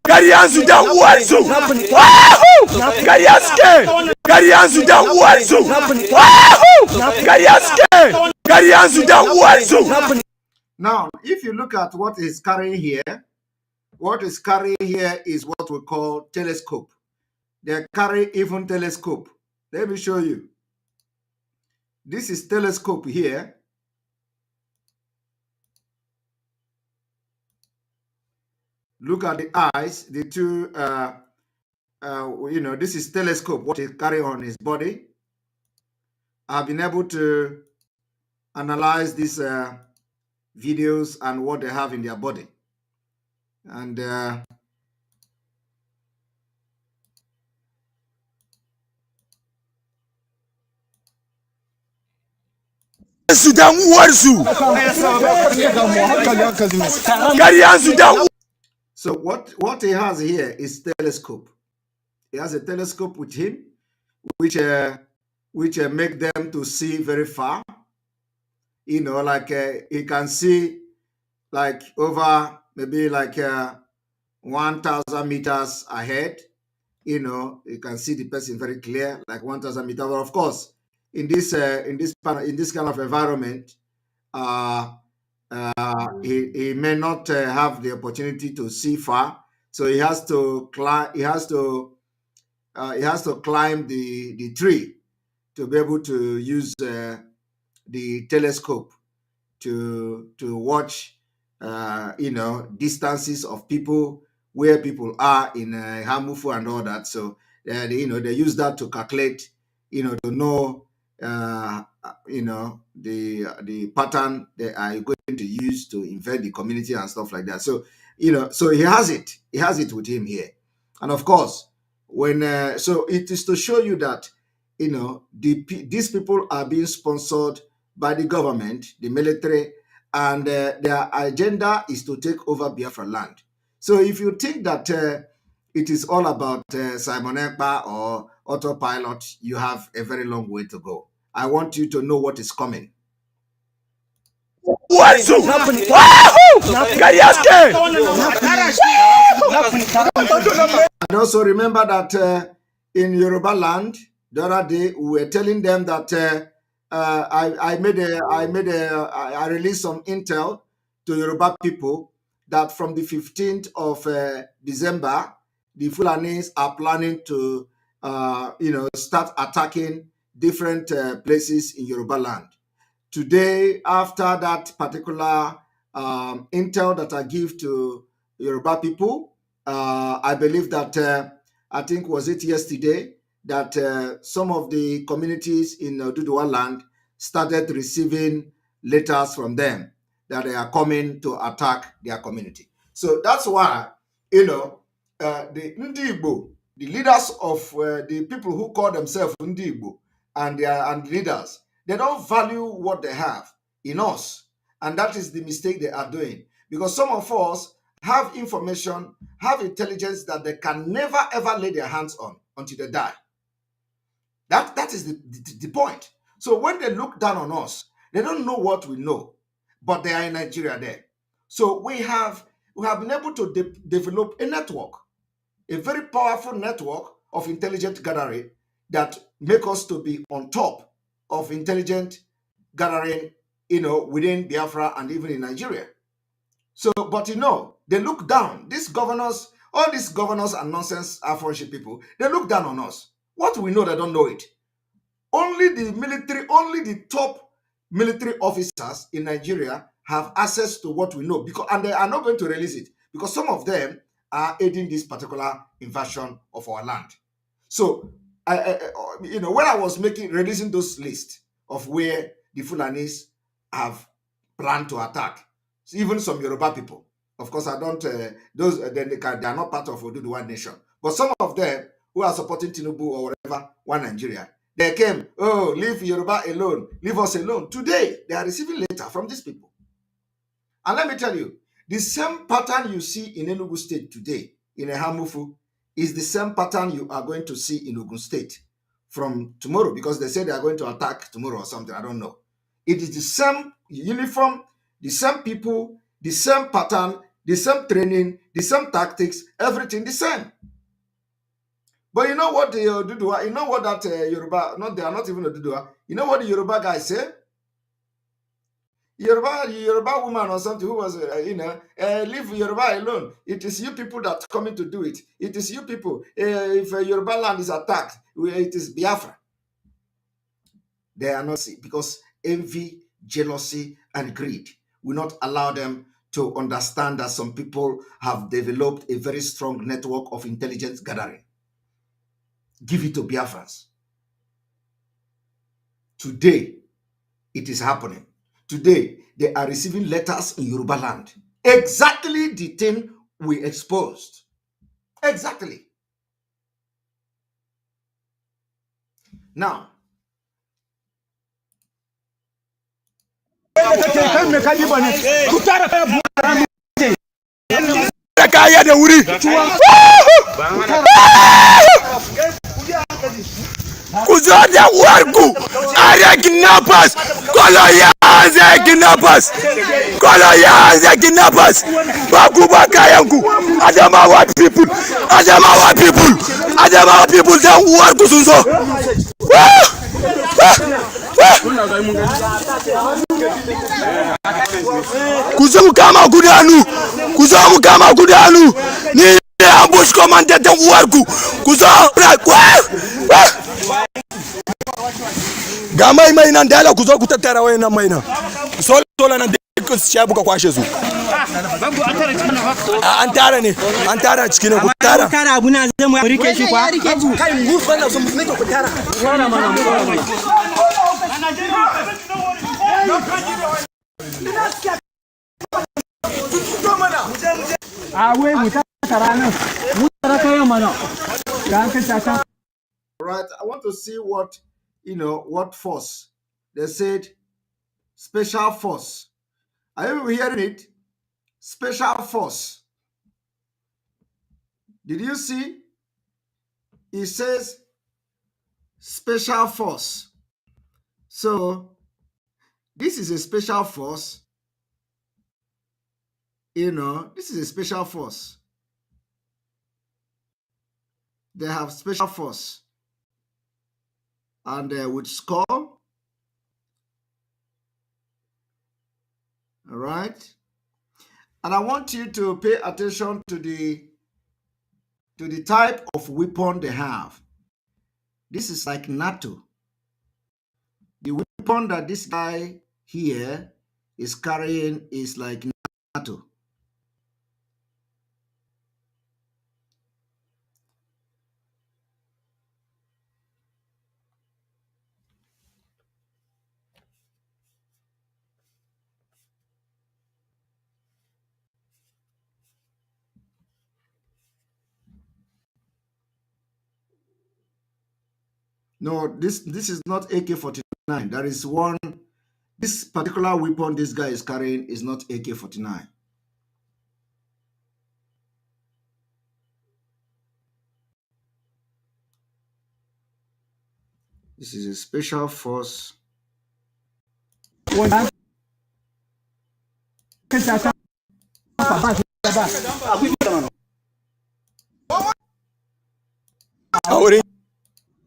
Karian Sudan warsu. Karian Sudan warsu. Karian Sudan warsu. Now, if you look at what is carrying here, what is carrying here is what we call telescope. They carry even telescope. Let me show you. This is telescope here. Look at the eyes, the two, this is telescope, what he carry on his body. I've been able to analyze these videos and what they have in their body. And Sudan warsu. Karian Sudan. So what he has here is telescope. He has a telescope with him, which make them to see very far. You know, like he can see like over maybe like 1,000 meters ahead. You know, you can see the person very clear, like 1,000 meters. But of course, in this kind of environment, he may not have the opportunity to see far, so he has to climb. He has to climb the tree to be able to use the telescope to watch distances of people, where people are in Hamufu and all that. So they use that to calculate, to know the pattern they are going to use to invade the community and stuff like that. So so he has it with him here. And of course, when so it is to show you that these people are being sponsored by the government, the military, and their agenda is to take over Biafra land. So if you think that it is all about Simon Ekpa or autopilot, you have a very long way to go. I want you to know what is coming. And also remember that in Yoruba land, the other day we were telling them that I released some intel to Yoruba people that from the 15th of December, the Fulanis are planning to start attacking different places in Yoruba land. Today, after that particular intel that I give to Yoruba people, I believe that I think was it yesterday that some of the communities in Oduduwa land started receiving letters from them that they are coming to attack their community. So that's why, the Igbo, the leaders of the people who call themselves Igbo and leaders, they don't value what they have in us. And that is the mistake they are doing. Because some of us have information, have intelligence that they can never ever lay their hands on until they die. That is the point. So when they look down on us, they don't know what we know, but they are in Nigeria there. So we have been able to develop a network, a very powerful network of intelligent gathering that make us to be on top of intelligent gathering, you know, within Biafra and even in Nigeria. So, but you know, they look down. These governors, all these governors and nonsense Afroship people, they look down on us. What we know, they don't know it. Only the military, only the top military officers in Nigeria have access to what we know, because, and they are not going to release it because some of them are aiding this particular invasion of our land. So, you know, when I was releasing those lists of where the Fulanis have planned to attack, even some Yoruba people, of course, I don't, they are not part of Oduduwa nation, but some of them who are supporting Tinubu or whatever, one Nigeria, they came, oh, leave Yoruba alone, leave us alone. Today, they are receiving letter from these people. And let me tell you, the same pattern you see in Enugu State today, in Ehamufu, is the same pattern you are going to see in Ogun State from tomorrow, because they say they are going to attack tomorrow or something, I don't know. It is the same uniform, the same people, the same pattern, the same training, the same tactics, everything the same. But you know what the Oduduwa, you know what that Yoruba, they are not even Oduduwa, you know what the Yoruba guy said? Yoruba woman or something who was, leave Yoruba alone. It is you people that coming to do it. It is you people. If Yoruba land is attacked, it is Biafra. They are not, because envy, jealousy, and greed will not allow them to understand that some people have developed a very strong network of intelligence gathering. Give it to Biafrans. Today, it is happening. Today, they are receiving letters in Yoruba land. Exactly the thing we exposed. Exactly. Now, Kuzodia warku are kidnappers, koloyanze kidnappers, bakubaka yangu, Adamawa people, then warku sunzo. Kuzomu kama gudanu, ni ambush commander then warku, kuzomu Gama ima inandela kuzo kutetera we na maina. Sola na deko shabu kwa shezu. Antara chikine kutara. Antara abuna zemu ya rike shi kwa. Kai ngufa na so mfike kutara. Wana mana. Awe mutara na. Mutara kayo mana. Ganka chata. Right, I want to see what, what force. They said special force. Are you hearing it? Special force. Did you see? It says special force. So this is a special force. This is a special force. They have special force. And with score. All right. And I want you to pay attention to the type of weapon they have. This is like NATO. The weapon that this guy here is carrying is like NATO. No, this is not AK-49. There is one. This particular weapon this guy is carrying is not AK-49. This is a special force.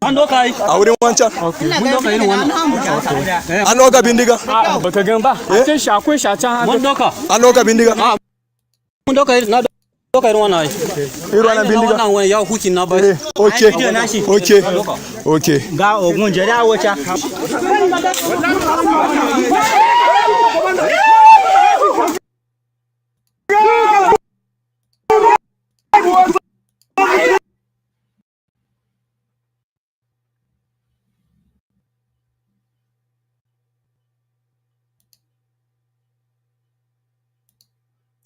a wurin wancan an doka bindiga baka gan ba can shi akwai shi a can an doka bindiga mun doka na doka irin wannan bindiga wannan wani ya huki na ba okay ga ogun jere a wacha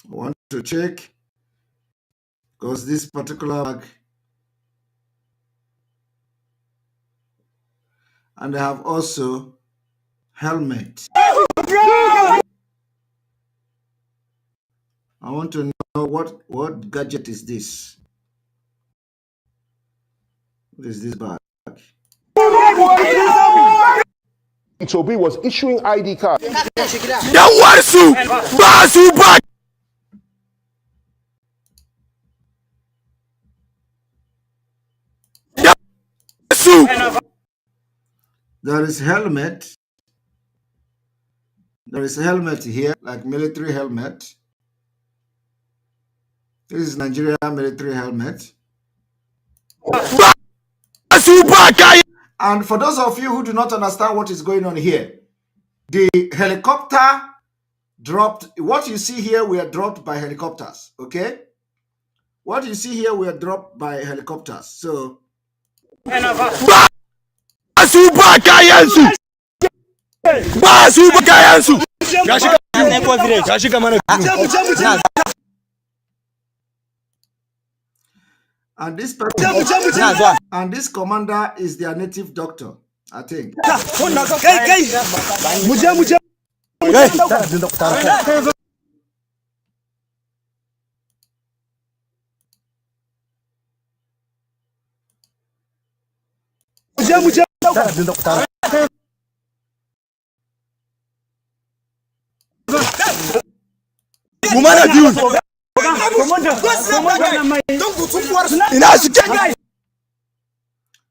I want to check because this particular bag, and they have also helmet. I want to know what gadget is this? What is this bag? Toby was issuing ID cards. There is helmet. There is a helmet here, like military helmet. This is Nigeria military helmet. And for those of you who do not understand what is going on here, the helicopter dropped. What you see here were dropped by helicopters. Okay, what you see here were dropped by helicopters. So. And this person, and this commander is their native doctor, I think.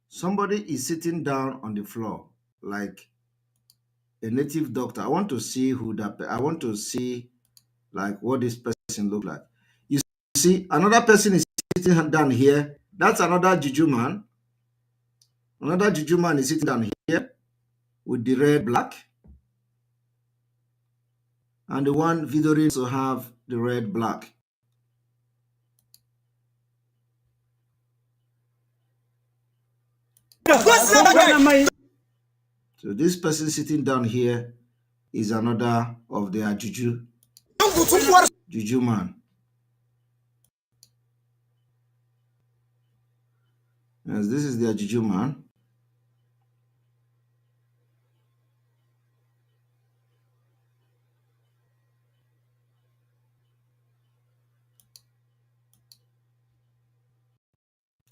Somebody is sitting down on the floor like a native doctor. I want to see who that. I want to see like what this person look like. You see, another person is sitting down here. That's another juju man. Another juju man is sitting down here with the red black. And the one videoing also have the red black. So this person sitting down here is another of their juju man. Yes, this is their juju man.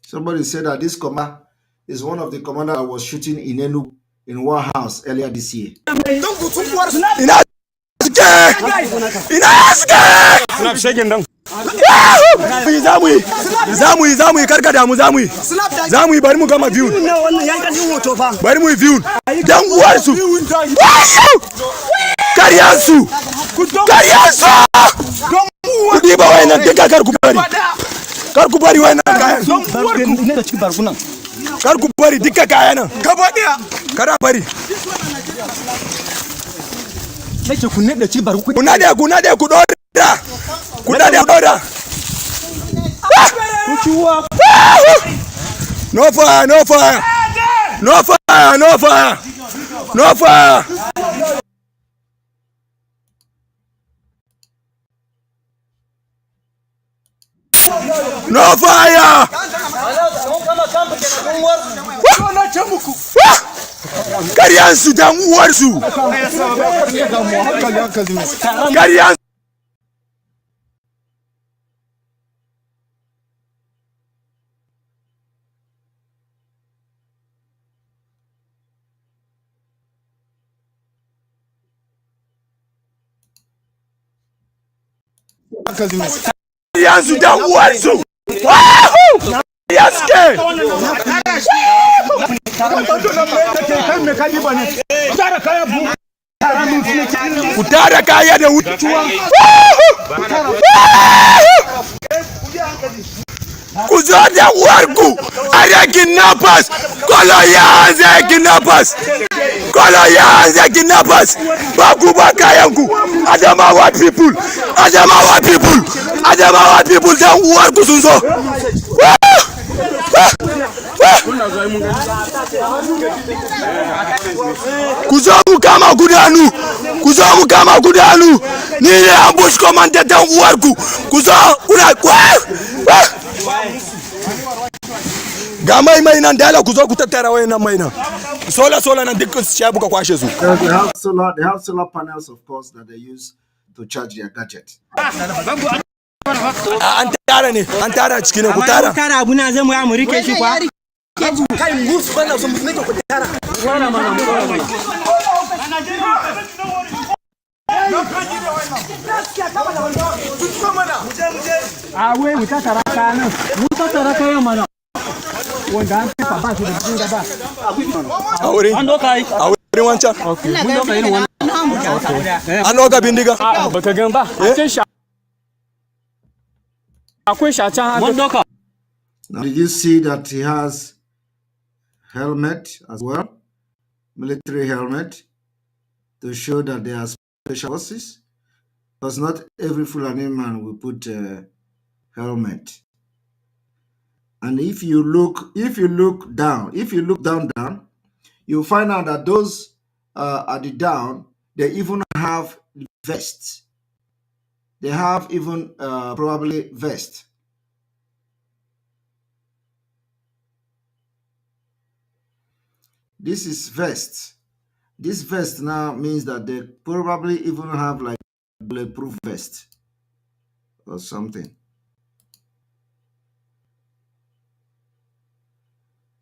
Somebody said that this commander is one of the commanders that was shooting in Enugu in one house earlier this year. Zamu karkada mu zamu bari mu gama view bari mu view dan uwarsu karyansu kudi ba wayannan duka kar ku bari wayannan kayan kar ku bari duka kayan nan gaba daya kara bari nake ku nade ci bar ku nade ku dora no fire karyansu dan uwarsu karyansu dan uwarsu Kutara kaya da wutuwa. Kuzoda warku. Are kidnappers. Koloyanze kidnappers. Koloyanze kidnappers. Bakuba kayanku. Adamawa people. Adamawa people. Adamawa people. Then warku sunzo. Kuzomu kama gudanu. Kuzomu kama gudanu. Nile ambush komande dan warku. Kuzo una ga mai nan da ku zo ku tattara wayannan mai nan sola nan dukkan su shabu ka kwashe su. They have solar panels, of course, that they use to charge their gadget. An tara cikin ku tara. Tara abu na zai mu ya mu rike shi kwa. Kai musu bana so mu nake ku tara. Awe mu tattara kayan mu tattara kayan mana wanda an tafa ba su da jin gaba a wurin wancan mun doka irin wannan an doka bindiga baka gan ba akwai shacan mun doka. Now, did you see that he has helmet as well, military helmet, to show that they are special forces? Because not every Fulani man will put a helmet. And if you look down, you'll find out that those at the down, they even have vests. They have even probably vest. This is vest. This vest now means that they probably even have like bulletproof vest or something.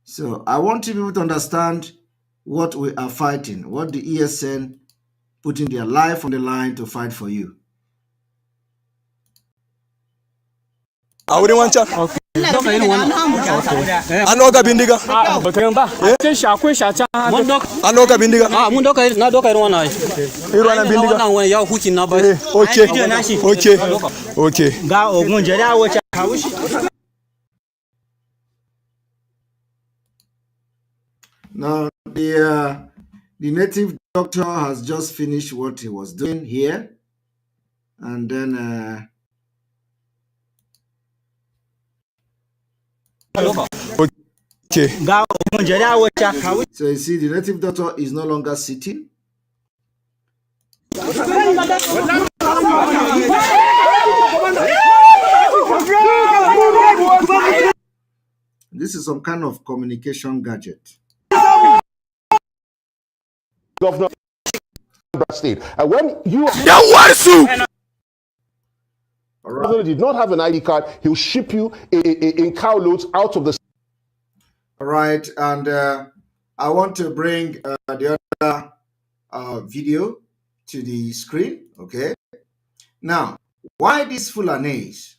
So I want people to understand what we are fighting, what the ESN putting their life on the line to fight for you. A wurin wancan an doka bindiga akwai shacan an doka bindiga mun doka na doka irin wannan irin wannan bindiga wannan ya huci na ba okay ga ogun jere a wace kawushi. Now the native doctor has just finished what he was doing here, and then okay. So you see, the native doctor is no longer sitting. This is some kind of communication gadget. Governor of State. And when you President did not have an ID card, he'll ship you in cow loads out of the. All right, and I want to bring the other video to the screen. Okay. Now, why these Fulanis?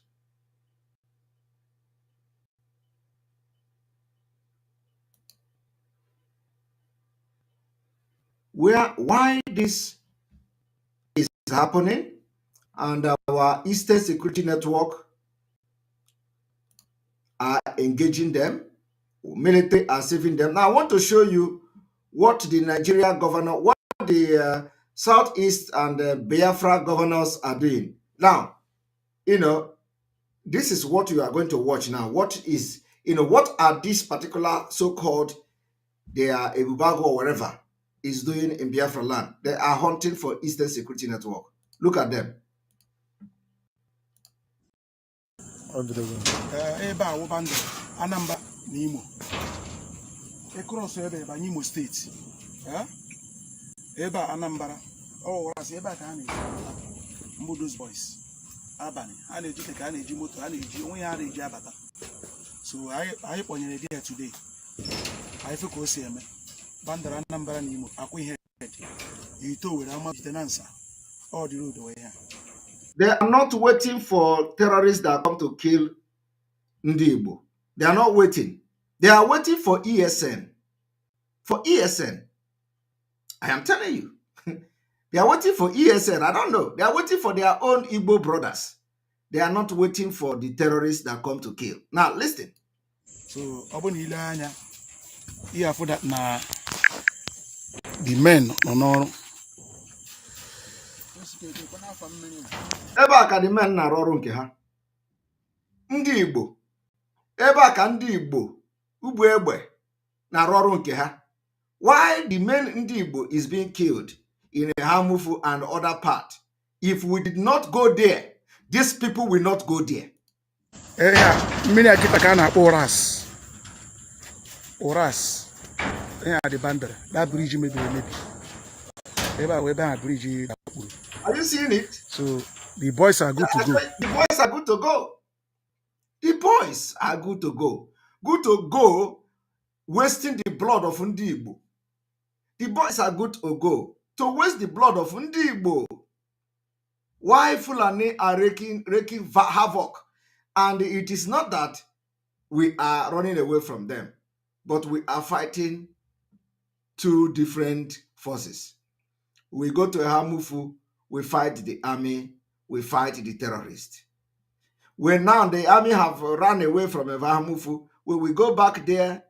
Why this is happening, and our Eastern Security Network are engaging them, military are saving them. Now I want to show you what the Nigeria governor, what the Southeast and Biafra governors are doing. Now, this is what you are going to watch now. What are these particular so-called, they are Ebubago or whatever, is doing in Biafra land? They are hunting for Eastern Security Network. Look at them. Anamba n'Imo across ebe ba Imo State ebe Anambra wasi ebe ka na those boys abani ha na-eji ka na-eji moto ha na-eji onwe ha na-eji abata so anyị kpọnyere there today anyị fe ka o si eme bandara Anambra n'Imo akwa ihe ito were ama tenansa all the road way here. They are not waiting for terrorists that come to kill Igbo. They are not waiting. They are waiting for ESN. for ESN. I am telling you. They are waiting for ESN. I don't know. They are waiting for their own Igbo brothers. They are not waiting for the terrorists that come to kill. Now, listen. So, for that na the men no. Ebe a ka the men na-arụ ọrụ nke ha. Ndị Igbo. Ebe a ka ndị Igbo ugbo egbe na-arụ ọrụ nke ha. Why the men ndị Igbo is being killed in a Hamufu and other part? If we did not go there, these people will not go there. Many akita ka na Oras. The boundary. That bridge maybe. Are you seeing it? So the boys are good to go. The boys are good to go. The boys are good to go. Good to go, wasting the blood of Ndi Igbo. The boys are good to go to waste the blood of Ndi Igbo. Why Fulani are wreaking havoc? And it is not that we are running away from them, but we are fighting two different forces. We go to Hamufu, we fight the army, we fight the terrorists. When now the army have run away from Hamufu, we will go back there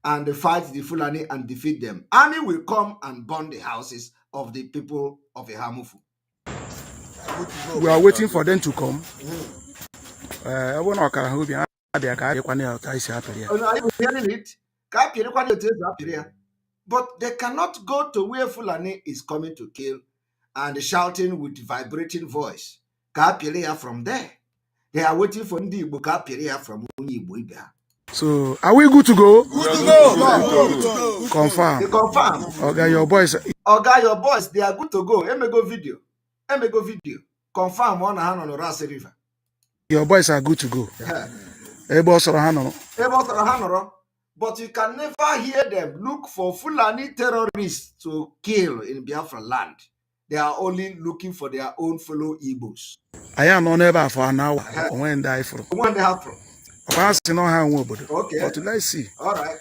and fight the Fulani and defeat them. Army will come and burn the houses of the people of Hamufu. We are waiting for them to come. Are you hearing it? But they cannot go to where Fulani is coming to kill and shouting with vibrating voice. From there. They are waiting for Ndi Igbo from Igbo. So, are we good to go? Good to go. Confirm. They confirm. Okay, your boys, they are good to go. Emego video. Confirm one hand on the Rasi River. Your boys are good to go. But you can never hear them look for Fulani terrorists to kill in Biafra land. They are only looking for their own fellow Igbos. I am on ever for an hour when they have from. Okay. But let's see. All right.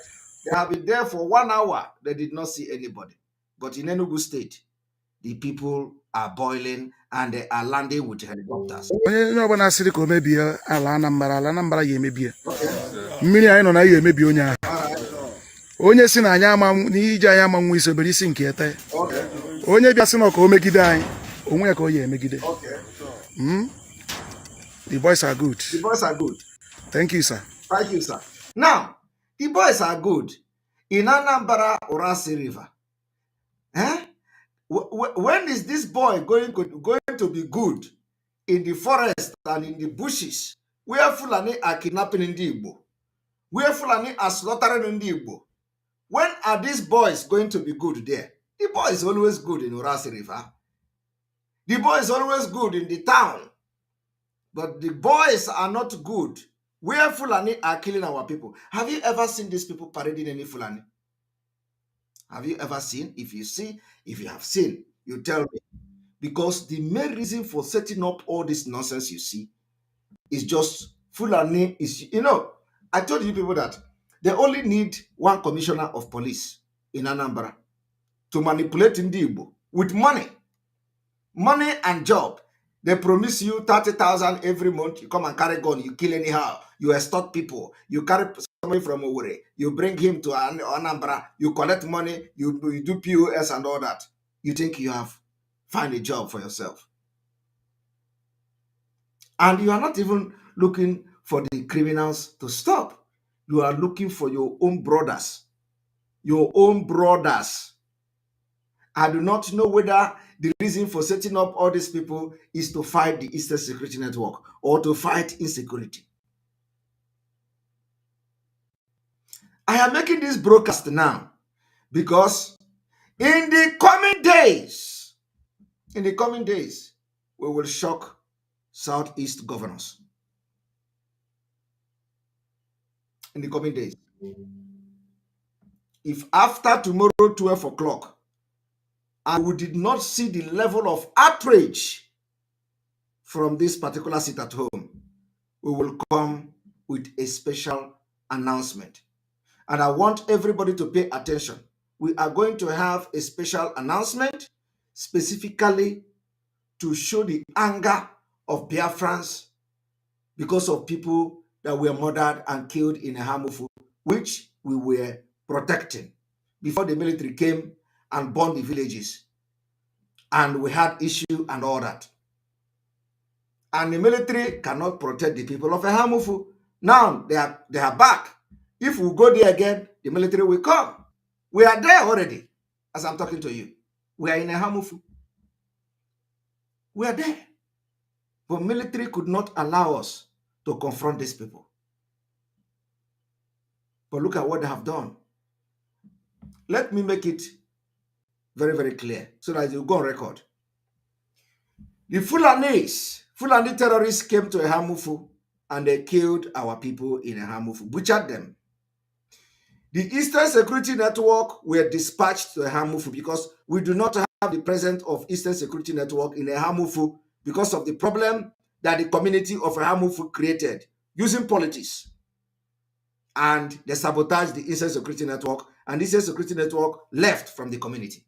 They have been there for 1 hour. They did not see anybody. But in Enugu State, the people are boiling and they are landing with helicopters. Onye si na anya ama n'ije anya ama nwa isobere isi nke ete. Onye bịa sị na ka o megide anyị, onwe ya ka o ya emegide. The boys are good. The boys are good. Thank you, sir. Thank you, sir. Now, the boys are good in Anambra Orasi River. When is this boy going to be good in the forest and in the bushes where Fulani are kidnapping Ndi Igbo, where Fulani are slaughtering Ndi Igbo? When are these boys going to be good there? The boy is always good in Orasi River. The boy is always good in the town. But the boys are not good where Fulani are killing our people. Have you ever seen these people parading any Fulani? Have you ever seen? If you have seen, you tell me. Because the main reason for setting up all this nonsense you see is just Fulani is, I told you people that they only need one commissioner of police in Anambra to manipulate Ndi Igbo with money. Money and job. They promise you 30,000 every month. You come and carry gun. You kill anyhow. You extort people. You carry somebody from Owerri. You bring him to Anambra. You collect money. You do POS and all that. You think you have found a job for yourself. And you are not even looking for the criminals to stop. You are looking for your own brothers. Your own brothers. I do not know whether the reason for setting up all these people is to fight the Eastern Security Network or to fight insecurity. I am making this broadcast now because in the coming days, we will shock Southeast governors. In the coming days. If after tomorrow 12 o'clock, and we did not see the level of outrage from this particular seat at home, we will come with a special announcement. And I want everybody to pay attention. we are going to have a special announcement specifically to show the anger of Biafrans because of people that were murdered and killed in Hamufu, which we were protecting before the military came and burned the villages. And we had issue and all that. And the military cannot protect the people of Hamufu. Now they are back. If we go there again, the military will come. We are there already, as I'm talking to you. We are in Hamufu. We are there. But military could not allow us to confront these people. But look at what they have done. Let me make it very, very clear so that you go on record. The Fulani terrorists came to Hamufu and they killed our people in Hamufu, butchered them. The Eastern Security Network were dispatched to Hamufu because we do not have the presence of Eastern Security Network in Hamufu because of the problem that the community of Hamufu created using politics. And they sabotaged the Eastern Security Network, and the Eastern Security Network left from the community.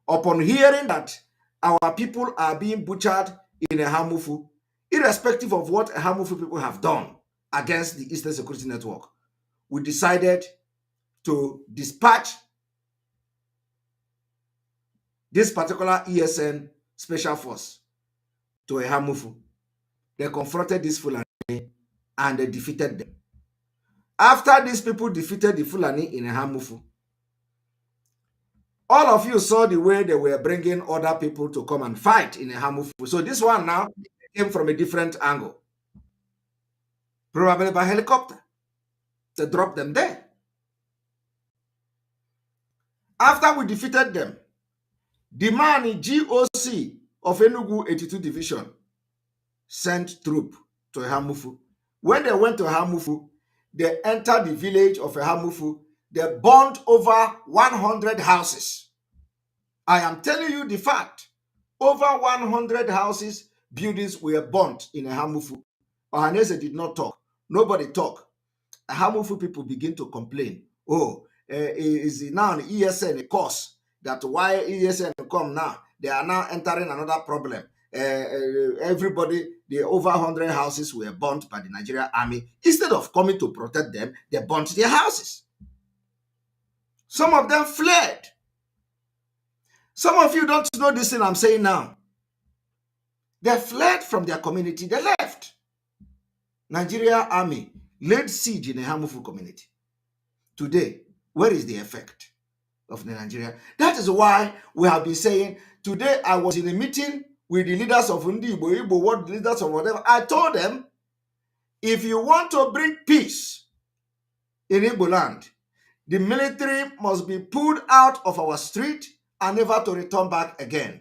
Upon hearing that our people are being butchered in Hamufu, irrespective of what Hamufu people have done against the Eastern Security Network, we decided to dispatch this particular ESN special force to Hamufu. They confronted this Fulani and they defeated them. After these people defeated the Fulani in Hamufu, all of you saw the way they were bringing other people to come and fight in Hamufu. So this one now came from a different angle, probably by helicopter. They dropped them there. After we defeated them, the man in GOC of Enugu 82 Division sent troop to Hamufu. When they went to Hamufu, they entered the village of Hamufu. They burned over 100 houses. I am telling you the fact. Over 100 houses, buildings were burnt in Hamufu. Ohanese did not talk. Nobody talked. Hamufu people begin to complain. Oh, is it now an ESN a cause that why ESN come now? They are now entering another problem. Everybody, the over 100 houses were burnt by the Nigerian army. Instead of coming to protect them, they burnt their houses. Some of them fled. Some of you don't know this thing I'm saying now. They fled from their community. They left. Nigeria army laid siege in the Hamufu community. Today, where is the effect of the Nigeria? That is why we have been saying, today I was in a meeting with the leaders of Igbo, what leaders of whatever. I told them, if you want to bring peace in Igbo land, the military must be pulled out of our street and never to return back again.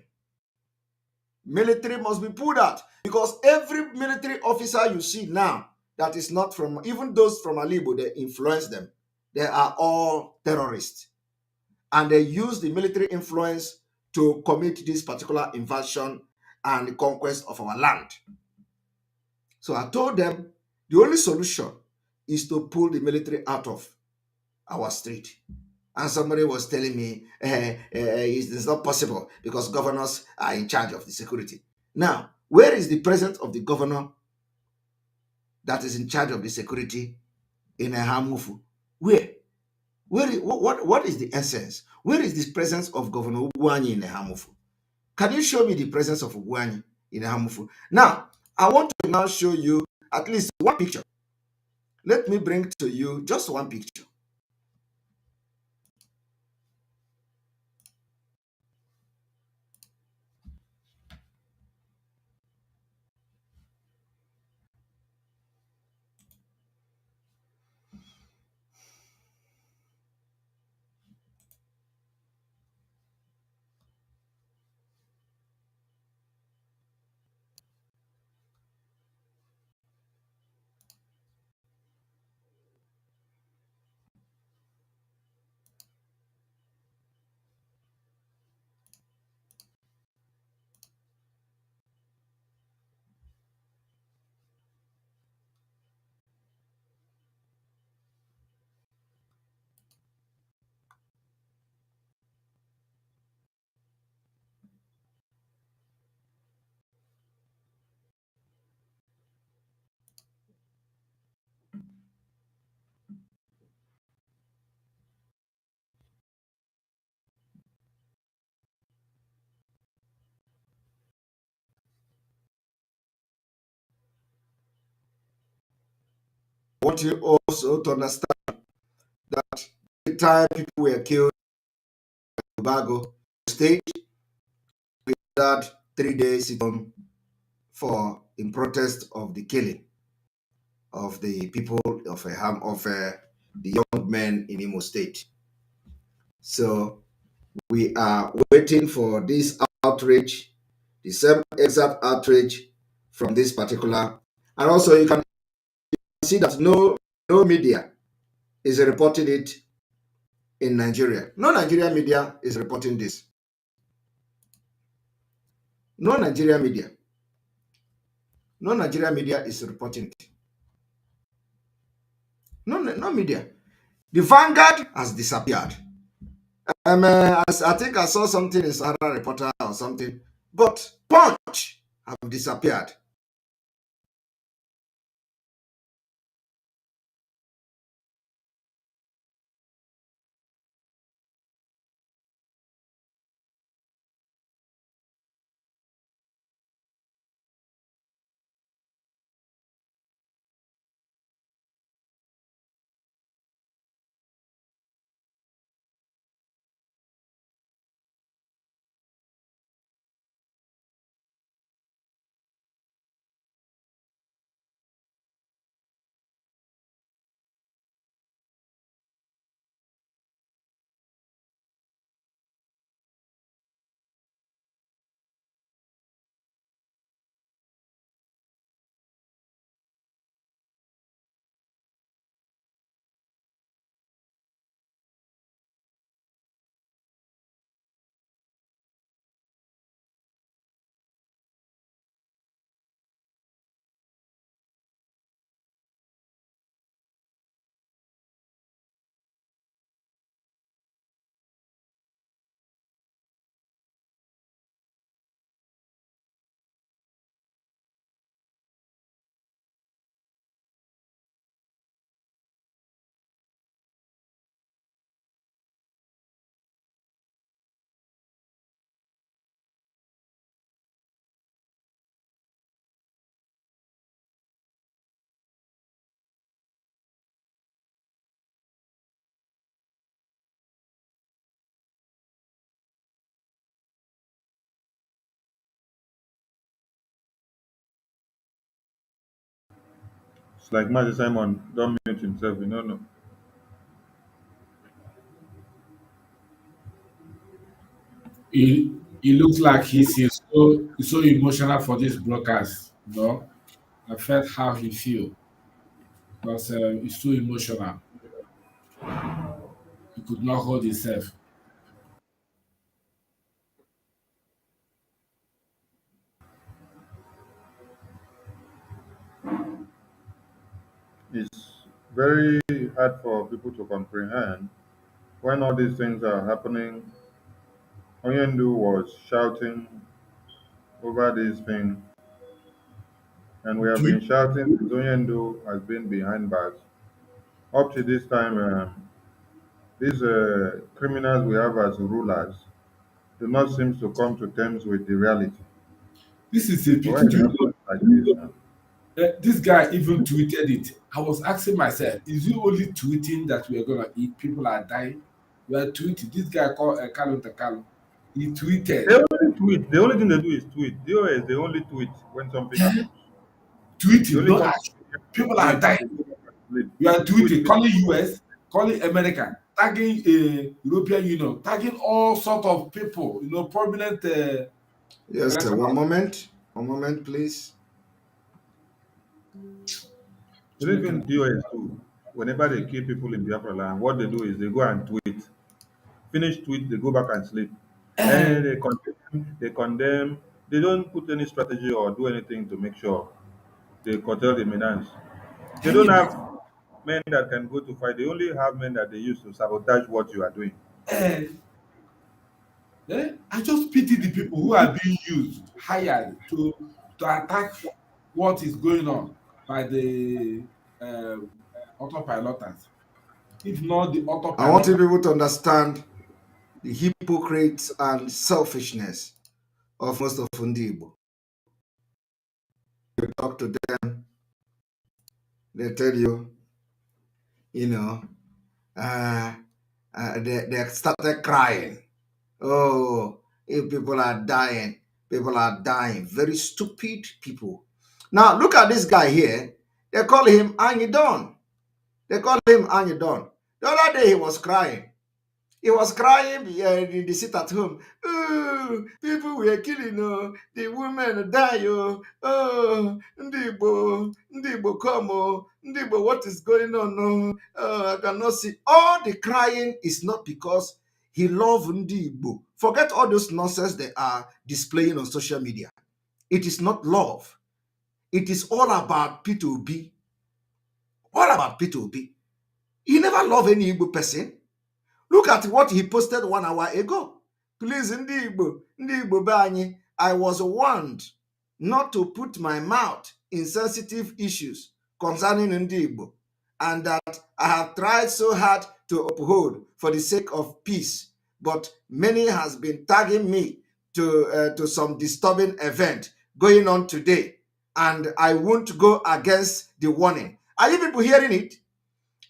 Military must be pulled out because every military officer you see now that is not from, even those from Alibo, they influence them. They are all terrorists. And they use the military influence to commit this particular invasion and conquest of our land. So I told them the only solution is to pull the military out of our street. And somebody was telling me it's not possible because governors are in charge of the security. Now, where is the presence of the governor that is in charge of the security in Hamufu? Where? What is the essence? Where is the presence of Governor Ugwuanyi in Hamufu? Can you show me the presence of Ugwuanyi in Hamufu? Now, I want to now show you at least one picture. Let me bring to you just one picture. want you also to understand that the time people were killed in Tobago state, we had 3 days in protest of the killing of the people of the young men in Imo State. So we are waiting for this outrage, the same exact outrage from this particular, and also you can see that no media is reporting it in Nigeria. No Nigerian media is reporting this. No Nigerian media is reporting it. No media. The Vanguard has disappeared. I think I saw something in Sahara Reporter or something, but Punch have disappeared. It's like Master Simon don't mute himself, you know. No. It looks like he's so emotional for this broadcast. You know, I felt how he feel because he's too emotional. He could not hold himself. It's very hard for people to comprehend when all these things are happening. Onyendu was shouting over this thing, and we have Do been you, shouting since Onyendu has been behind bars. Up to this time, these criminals we have as rulers do not seem to come to terms with the reality. this is a So bit. when it Do you happens like this, this guy even tweeted it. I was asking myself, is he only tweeting that we are gonna eat? People are dying. We are tweeting. This guy called Kalu Takalu. He they tweeted, only tweet. The only thing they do is tweet. DOS, they only tweet when something eh? happens. They Tweeting, only not come action. People to are sleep. dying. They go back and sleep. You are They tweet tweeting, calling immediately. US, calling America, tagging European Union, tagging all sort of people, prominent Yes, sir. international. One moment, please. Even DOS too. Whenever they kill people in Biafra land, what they do is they go and tweet. Finish tweet, they go back and sleep. And they condemn, they condemn. They don't put any strategy or do anything to make sure they curtail the menace. They Can you don't imagine? have men that can go to fight. They only have men that they use to sabotage what you are doing. Eh, I just pity the people who are being used, hired to attack what is going on by the uh, autopiloters. If not the I want you autopilot, people to understand the hypocrites and selfishness of most of Igbo. You talk to them, they tell you you know, they started crying. Oh, if people are dying, people are dying. Very stupid people. Now, look at this guy here. They call him Anyidon. They call him Anyidon. The other day he was crying. He was crying in the seat at home. Oh, people were killing, the women die. Ndi Igbo come. Ndi Igbo, what is going on? I cannot see. All the crying is not because he loves Ndi Igbo. Forget all those nonsense they are displaying on social media. It is not love. It is all about P2B. All about P2B. He never loved any Igbo person. Look at what he posted 1 hour ago. Please, Ndi Igbo be anyị, I was warned not to put my mouth in sensitive issues concerning Ndi Igbo, and that I have tried so hard to uphold for the sake of peace, but many has been tagging me to some disturbing event going on today, and I won't go against the warning. Are you people hearing it?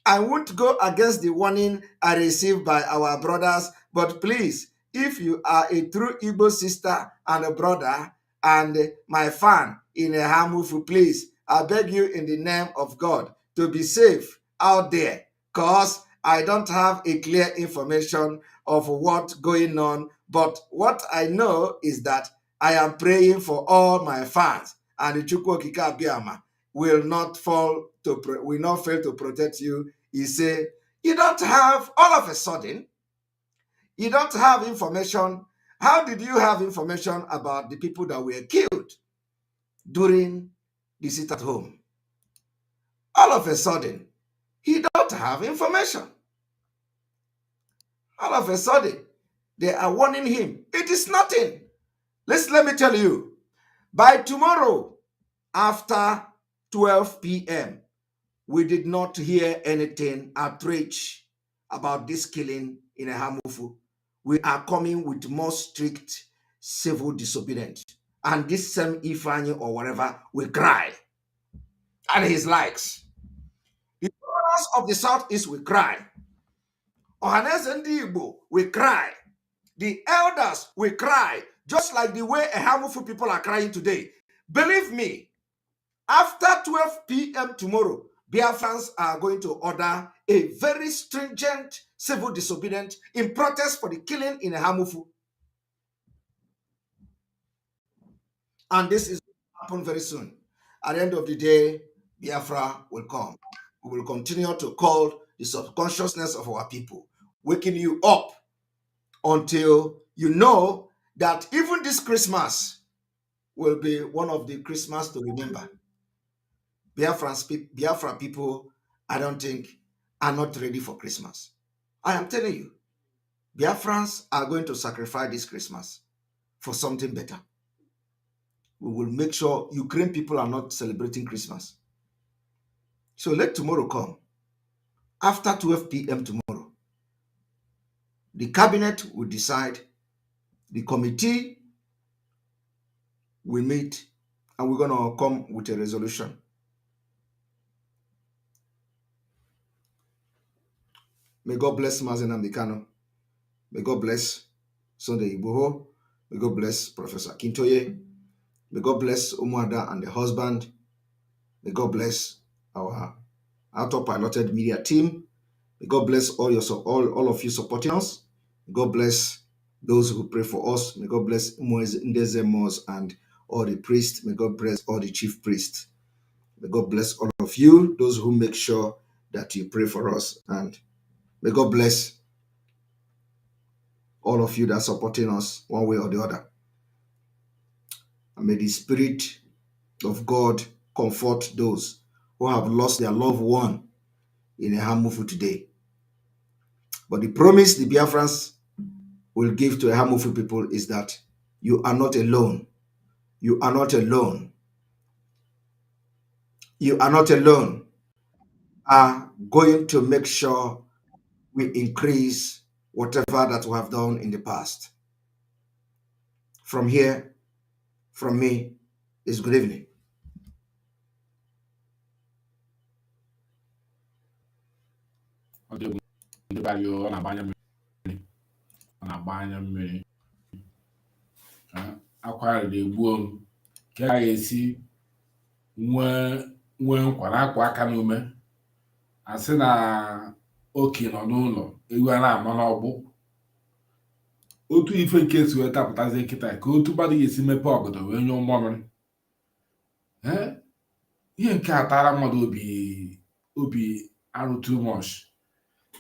I won't go against the warning I received by our brothers, but please, if you are a true Igbo sister and a brother and my fan in a Hamufu, please, I beg you in the name of God to be safe out there, because I don't have a clear information of what's going on, but what I know is that I am praying for all my fans, and the Chukwu Okike Abiama will not fail to protect you. He said, you don't have, all of a sudden, you don't have information. How did you have information about the people that were killed during the sit at home? All of a sudden, he don't have information. All of a sudden, they are warning him. It is nothing. Let me tell you, by tomorrow, after 12 p.m., we did not hear anything outrage about this killing in a Hamufu. We are coming with more strict civil disobedience. And this same Ifani or whatever will cry. And his likes. The brothers of the Southeast will cry. Ohanes and Igbo will cry. The elders will cry, just like the way a Hamufu people are crying today. Believe me, after 12 p.m. tomorrow, Biafrans are going to order a very stringent civil disobedience in protest for the killing in Hamufu. And this is going to happen very soon. At the end of the day, Biafra will come. We will continue to call the subconsciousness of our people, waking you up until you know that even this Christmas will be one of the Christmas to remember. Biafra people, I don't think, are not ready for Christmas. I am telling you, Biafrans are going to sacrifice this Christmas for something better. We will make sure Ukraine people are not celebrating Christmas. So let tomorrow come. After 12 p.m. tomorrow, the cabinet will decide, the committee will meet, and we're going to come with a resolution. May God bless Mazen Amikano. May God bless Sunday Igboho. May God bless Professor Kintoye. May God bless Umuada and the husband. May God bless our auto-piloted media team. May God bless all of you supporting us. May God bless those who pray for us. May God bless Ndezemos and all the priests. May God bless all the chief priests. May God bless all of you, those who make sure that you pray for us. And may God bless all of you that are supporting us one way or the other. And may the Spirit of God comfort those who have lost their loved one in a Hamufu today. But the promise the Biafrans will give to a Hamufu people is that you are not alone. You are not alone. You are not alone. Are going to make sure we increase whatever that we have done in the past. From here, from me, is good evening. ọ dị ndị bari ọ na-agbanya mmiri ọ na-agbanya mmiri akwara na-egbuo m ka a ga-esi nwee nkwa na-akwa aka n'ume asị na oke nọ n'ụlọ ewu a na-ama n'ọgbụ otu ife nke si wee dapụtazi nkịta ka otu mmadụ ga-esi mepe ọgọdọ wee nyụọ mmamịrị ihe nke a tara mmadụ obi arụ too much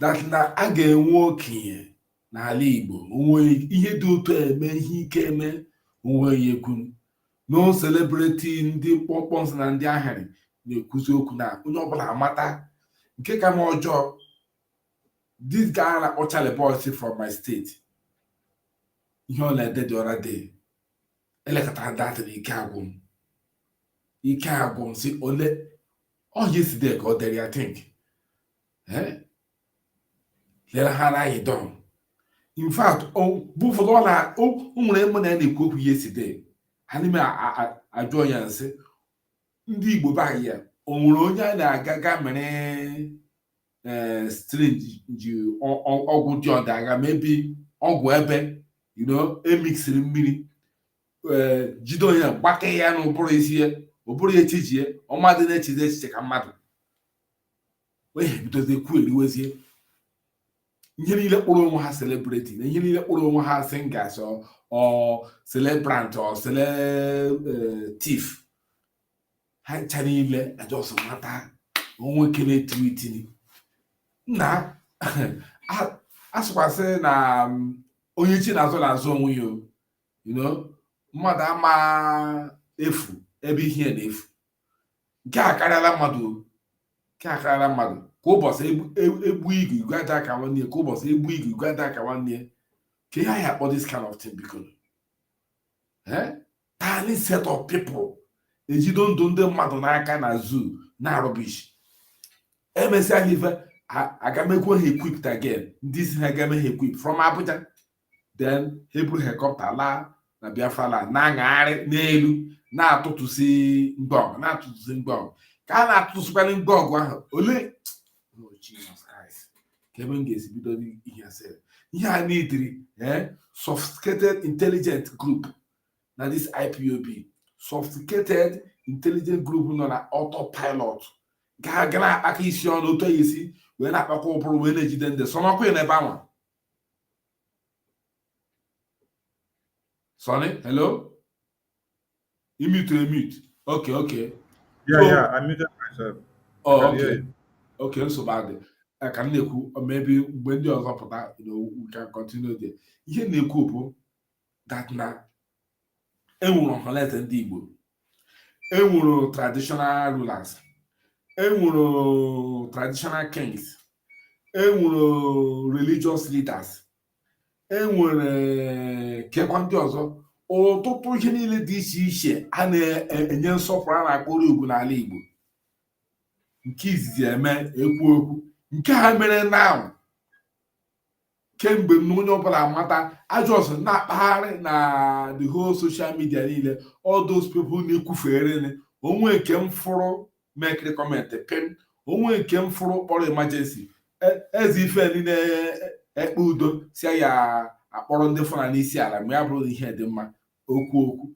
that na a ga-enwe okenye n'ala Igbo onwe ihe dị otu eme ihe ike eme onwe ya ekwu no celebrity ndị mkpọmkpọ nsị na ndị ahịrị na-ekwuzi okwu na onye ọbụla amata nke ka m ọjọọ this guy na-akpọ Charlie Boys from my state ihe ọ na-ede dị ọra dị elekọtara datị na ike agwụ m si ole yesterday ka ọ dere ya think lere ha na don in fact bụ ụfọdụ o nwere eme na ya na-ekwu okwu yesterday ha n'ime ajụọ ya nsị ndị Igbo baghị ya o nwere onye a na-aga mere strange ji ọgwụ dị ọda agha mebi ọgwụ ebe emixiri mmiri jide onye gbaka ya n'ụbụrụ isi ya ụbụrụ echijie ọmadị na-echizi echiche ka mmadụ wee bidozie kwu eriwezie ihe niile kpụrụ onwe ha celebrity na ihe niile kpụrụ onwe ha singers or celebrant or tif ha ncha niile ajọsọ mata onwe nke na-etiri itiri na asụkwasị na onye chi na-azụ onwe ya mmadụ ama efu ebe ihe na-efu nke a karịala mmadụ kwa ụbọchị egbu igwe igwada aka nwanne kwa ụbọchị egbu igwe igwada aka nwanne ka ihe anyị akpọ this kind of thing biko tiny set of people ejido ndụ ndị mmadụ n'aka na zoo na rubbish emesịa ha ife agamekwe ha equipped again ndị isi ha agame ha equipped from Abuja then ha eburu helicopter laa na Biafra land na-aṅagharị n'elu na-atụtụsị mgbọgụ ka a na-atụtụsịkwanye mgbọgụ ahụ ole Jesus Christ ka ebe m ga-esi bido ihe a n'idiri sophisticated intelligent group na this IPOB sophisticated intelligent group nọ na autopilot ga na-akpaka isi ọnụ otu ya esi wee na-akpakwa ụbụrụ wee na-ejide ndị sọnọkwa n'ebe anwa Sonny, hello? You mute. Okay. Yeah, I muted myself. Oh, okay, so bad. I can maybe when the other put we can continue there. Ihe na-ekwu bụ that na enwere ọhaneze ndị Igbo, enwere traditional rulers, enwere traditional kings, enwere religious leaders, enwere kekwa ndị ọzọ ọtụtụ ihe niile dị iche iche a na-enye nsọpụrụ a na-akpọrọ ugwu n'ala Igbo nke izizi eme ekwu okwu nke ha mere now kemgbe onye ọbụla amata ajọs na-akpagharị na the whole social media niile all those people na-ekwufere onwe nke m fụrụ make comment pem onwe nke m fụrụ kpọrọ emergency eze ife na-ekpe udo si ya akpọrọ ndị Fulani isi ala ma ya bụrụ ihe dị mma okwu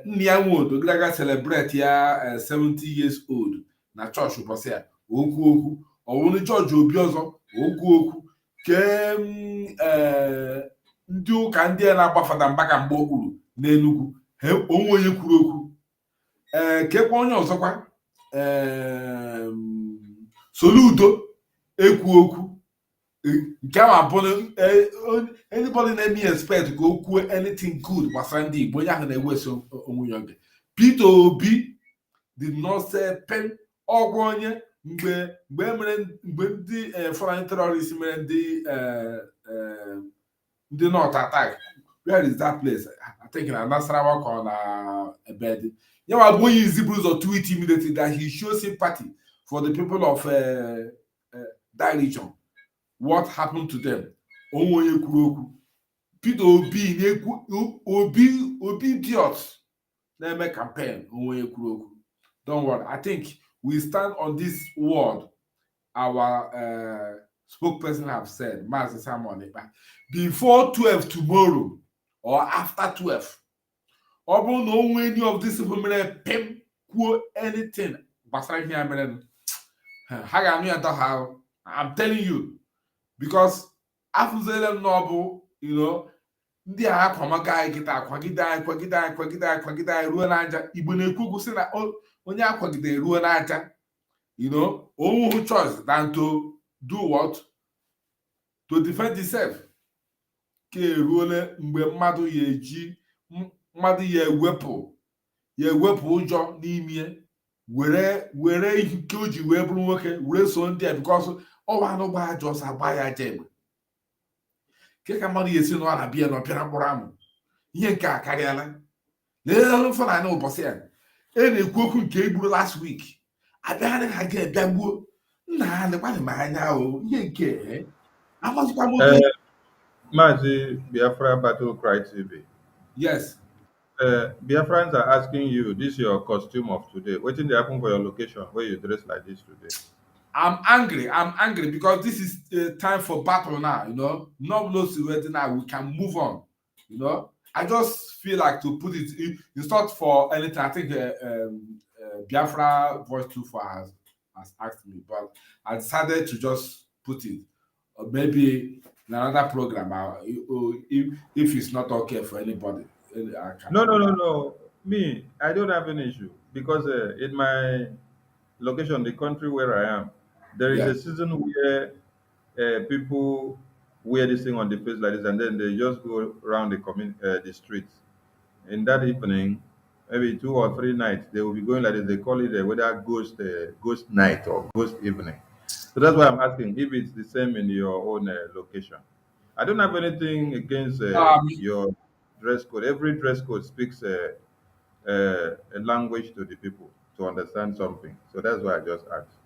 nne ya nwodo gaga celebrate ya 70 years old na chọọchị ụbọchị ya okwu ọwụrụ George Obi ọzọ okwu ke ndị ụka ndị a na-agbafada mgbaka mgbe okpuru n'Enugu onwe onye kwuru okwu kekwa onye ọzọkwa Soludo ekwu okwu nke ahụ abụrụ anybody na-eme expect ka o kwuo anything good gbasara ndị Igbo onye ahụ na-ewesi onwe ya oge Peter Obi did not say pen ọgwụ onye mgbe ndị foreign terrorists mere ndị North attack. Where is that place? I think in Nasarawa or na Ebedi. Yeah, I'm going to use the tweet immediately that he shows sympathy for the people of that region. What happened to them? Peter Obi idiots. They make campaign. Don't worry. I think we stand on this word our spokesperson have said, Master Simon, before 12 tomorrow or after 12, or no any of this women pim anything. I'm telling you, because after noble, you know, ndị a akwamaga anyị kịta akwagide ruo n'aja Igbo na-ekwu sị na onye akwagide ruo n'aja, you know, onwe choice than to do what? To defend himself. Ka eruole mgbe mmadụ ya ewepụ ụjọ n'ime were ike o ji wee bụrụ nwoke were so ndị a because ọwa anụ gba ajọ ọsọ agba ya aja egbe ke ka mmadụ ya esi nọ na bịa n'ọpịara mkpụrụ amụ ihe nke a karịala. Lelee Fulani ụbọchị a na-ekwu okwu nke egburu last week abịaghị ha ga-abịa gbuo nna ha lekwanị m anya o ihe nke amazịkwa m Mazi Biafra Battle Cry TV. Yes. Biafrans are asking you, this your costume of today. What did happen for your location where you dress like this today? I'm angry because this is time for battle now, you know. Not close to ready now. We can move on, you know. I just feel like to put it. It's not for anything. I think Biafra Voice 24 has asked me, but I decided to just put it. Or maybe in another program, if it's not okay for anybody. No. Me, I don't have an issue because in my location, the country where I am, there is a season where people wear this thing on the face like this, and then they just go around the streets. In that evening, maybe 2 or 3 nights, they will be going like this. They call it whether ghost night or ghost evening. So that's why I'm asking if it's the same in your own location. I don't have anything against your dress code. Every dress code speaks a language to the people to understand something. So that's why I just asked.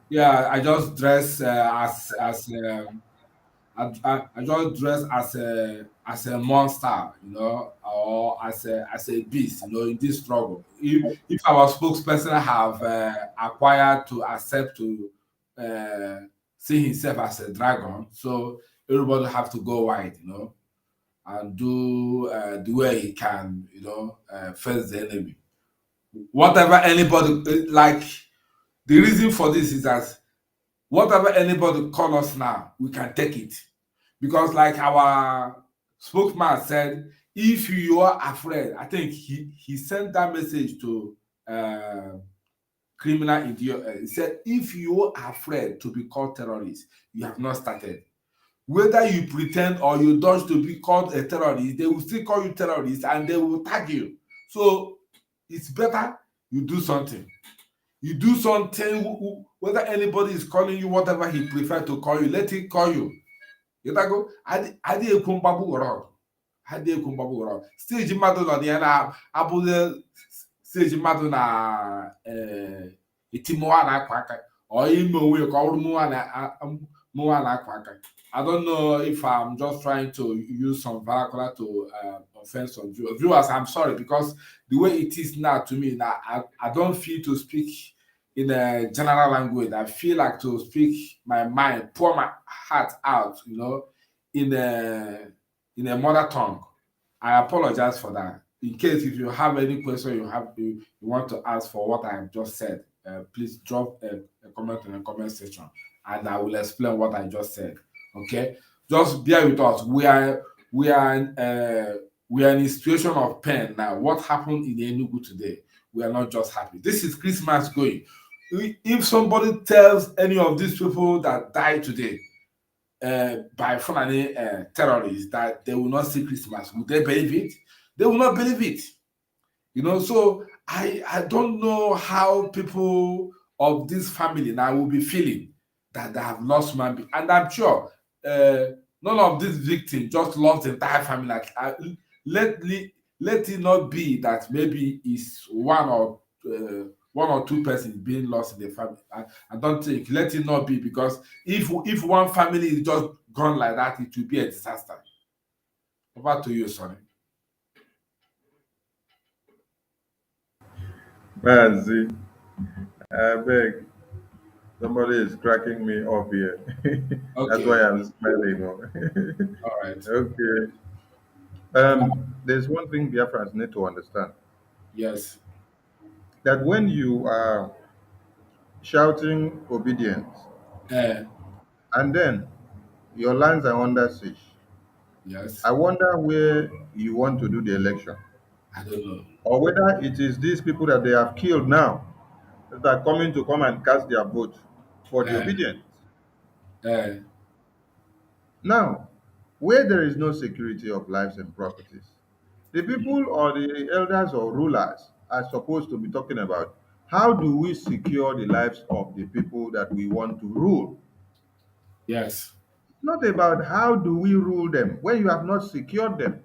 Yeah, I just dress I just dress as a monster, you know, or as a beast, you know, in this struggle. If our spokesperson have acquired to accept to see himself as a dragon, so everybody have to go wide, you know, and do the way he can, you know, face the enemy. Whatever anybody like, the reason for this is that whatever anybody call us now, we can take it. Because like our spokesman said, if you are afraid, I think he sent that message to criminal idiot. He said, if you are afraid to be called terrorist, you have not started. Whether you pretend or you dodge to be called a terrorist, they will still call you terrorist and they will tag you. So it's better you do something. You do something, whether anybody is calling you whatever he prefer to call you, let him call you. You go, Adi Ekumbabu Rock. Adi Ekumbabu Rock. Stage Madonna, Diana, Abu Stage Madonna, Itimoana Quaka, or Imo will call Moana Quaka. I don't know if I'm just trying to use some vernacular to offend some viewers. I'm sorry, because the way it is now to me, now I don't feel to speak in a general language. I feel like to speak my mind, pour my heart out, you know, in a mother tongue. I apologize for that. In case if you have any question you want to ask for what I have just said, please drop a comment in the comment section, and I will explain what I just said. Okay, just bear with us. We are in a situation of pain now. What happened in Enugu today? We are not just happy. This is Christmas going. If somebody tells any of these people that died today by Fulani terrorists that they will not see Christmas, would they believe it? They will not believe it. You know, so I don't know how people of this family now will be feeling that they have lost man. And I'm sure none of these victims just lost the entire family. Like, let it not be that maybe it's one or two persons being lost in the family. I don't think. Let it not be, because if one family is just gone like that, it will be a disaster. Over to you, Sonny. Mazi, I beg. Somebody is cracking me up here. That's Okay. why I'm smiling. All right. Okay. There's one thing Biafrans need to understand Yes. that when you are shouting obedience Uh, and then your lands are under siege, yes. I wonder where you want to do the election, I don't know. or whether it is these people that they have killed now that are coming to come and cast their vote for the Uh, obedience. uh, Now, where there is no security of lives and properties, the people or the elders or rulers are supposed to be talking about how do we secure the lives of the people that we want to rule. yes. Not about how do we rule them when you have not secured them.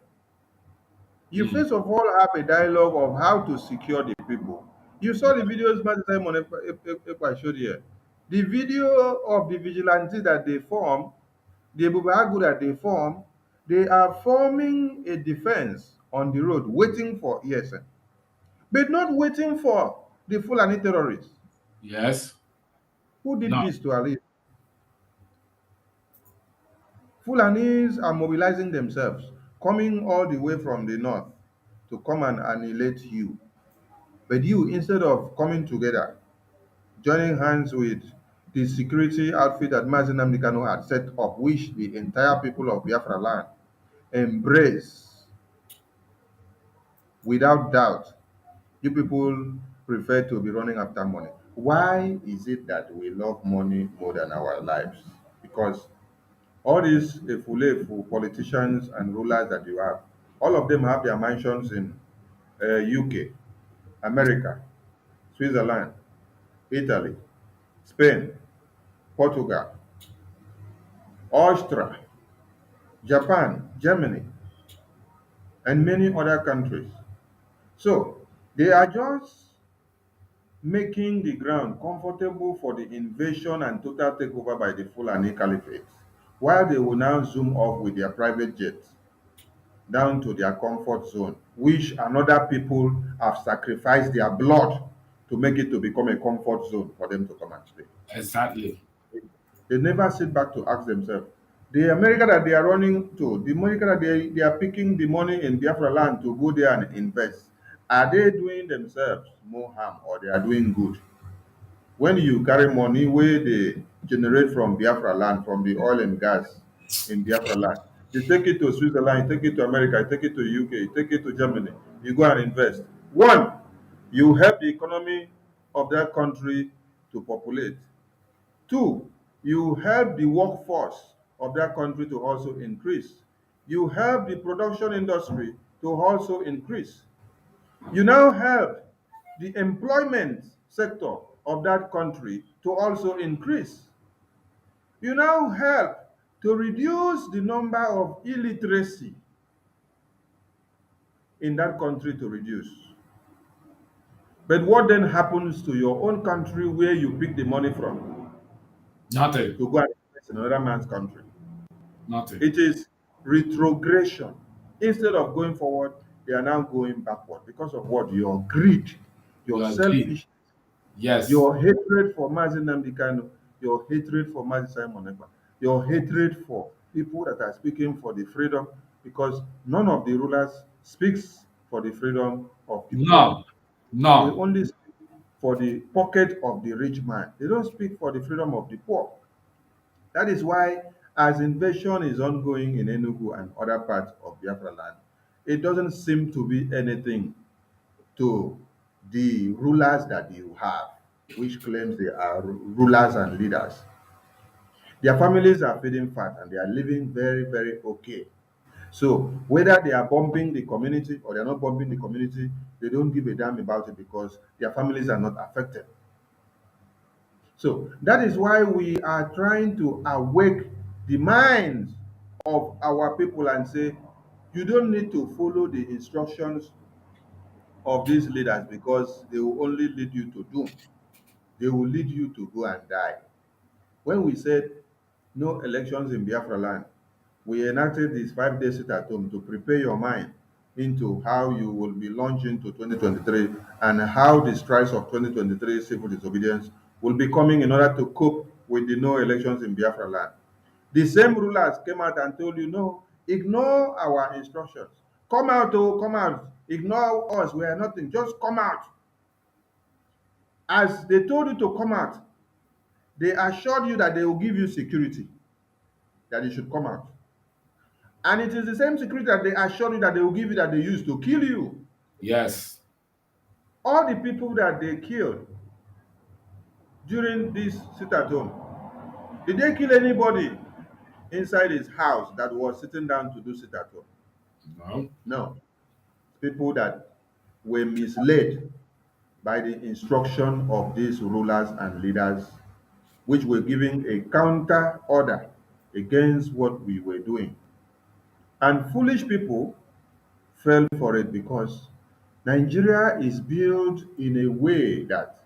You Mm. first of all have a dialogue of how to secure the people. You saw the videos Master Simon Ekpa showed here. The video of the vigilante that they form, the Bubagu that they form, they are forming a defense on the road, waiting for ESN, but not waiting for the Fulani terrorists. Yes. Who did No. this to Ali? Fulanis are mobilizing themselves, coming all the way from the north to come and annihilate you. But you, instead of coming together, joining hands with the security outfit that Mazen Namdekano had set up, which the entire people of Biafra land embrace without doubt, you people prefer to be running after money. Why is it that we love money more than our lives? Because all these efulefu politicians and rulers that you have, all of them have their mansions in UK, America, Switzerland, Italy, Spain, Portugal, Austria, Japan, Germany, and many other countries. So they are just making the ground comfortable for the invasion and total takeover by the Fulani Caliphate, while they will now zoom off with their private jets down to their comfort zone, which another people have sacrificed their blood to make it to become a comfort zone for them to come and stay. Exactly. They never sit back to ask themselves, the America that they are running to, the America that they are picking the money in Biafra land to go there and invest, are they doing themselves more harm or they are doing good? When you carry money where they generate from Biafra land, from the oil and gas in Biafra land, you take it to Switzerland, you take it to America, you take it to UK, you take it to Germany, you go and invest. One, you help the economy of that country to populate. Two, you help the workforce of that country to also increase. You help the production industry to also increase. You now help the employment sector of that country to also increase. You now help to reduce the number of illiteracy in that country to reduce. But what then happens to your own country where you pick the money from Nothing. to go and invest in another man's country? Nothing. It is retrogression. Instead of going forward, they are now going backward because of what? Your greed, your You agree. selfish, Yes. your hatred for Mazin Namdekano, your hatred for Mazin Simon Ekpa, your hatred for people that are speaking for the freedom, because none of the rulers speaks for the freedom of the poor. No. They No. only speak for the pocket of the rich man. They don't speak for the freedom of the poor. That is why, as invasion is ongoing in Enugu and other parts of Biafra land, it doesn't seem to be anything to the rulers that you have, which claims they are rulers and leaders. Their families are feeding fat and they are living very, very okay. So whether they are bombing the community or they are not bombing the community, they don't give a damn about it because their families are not affected. So that is why we are trying to awake the minds of our people and say, you don't need to follow the instructions of these leaders because they will only lead you to doom. They will lead you to go and die. When we said no elections in Biafra land, we enacted this 5 day sit at home to prepare your mind into how you will be launched into 2023 and how the strikes of 2023 civil disobedience will be coming in order to cope with the no elections in Biafra land. The same rulers came out and told you, no, ignore our instructions. Come out, oh, come out. Ignore us. We are nothing. Just come out. As they told you to come out, they assured you that they will give you security, that you should come out. And it is the same security that they assured you that they will give you that they used to kill you. Yes. All the people that they killed during this sit-at-home, did they kill anybody inside his house that was sitting down to do sit-at-home? No. No. People that were misled by the instruction of these rulers and leaders, which were giving a counter order against what we were doing. And foolish people fell for it because Nigeria is built in a way that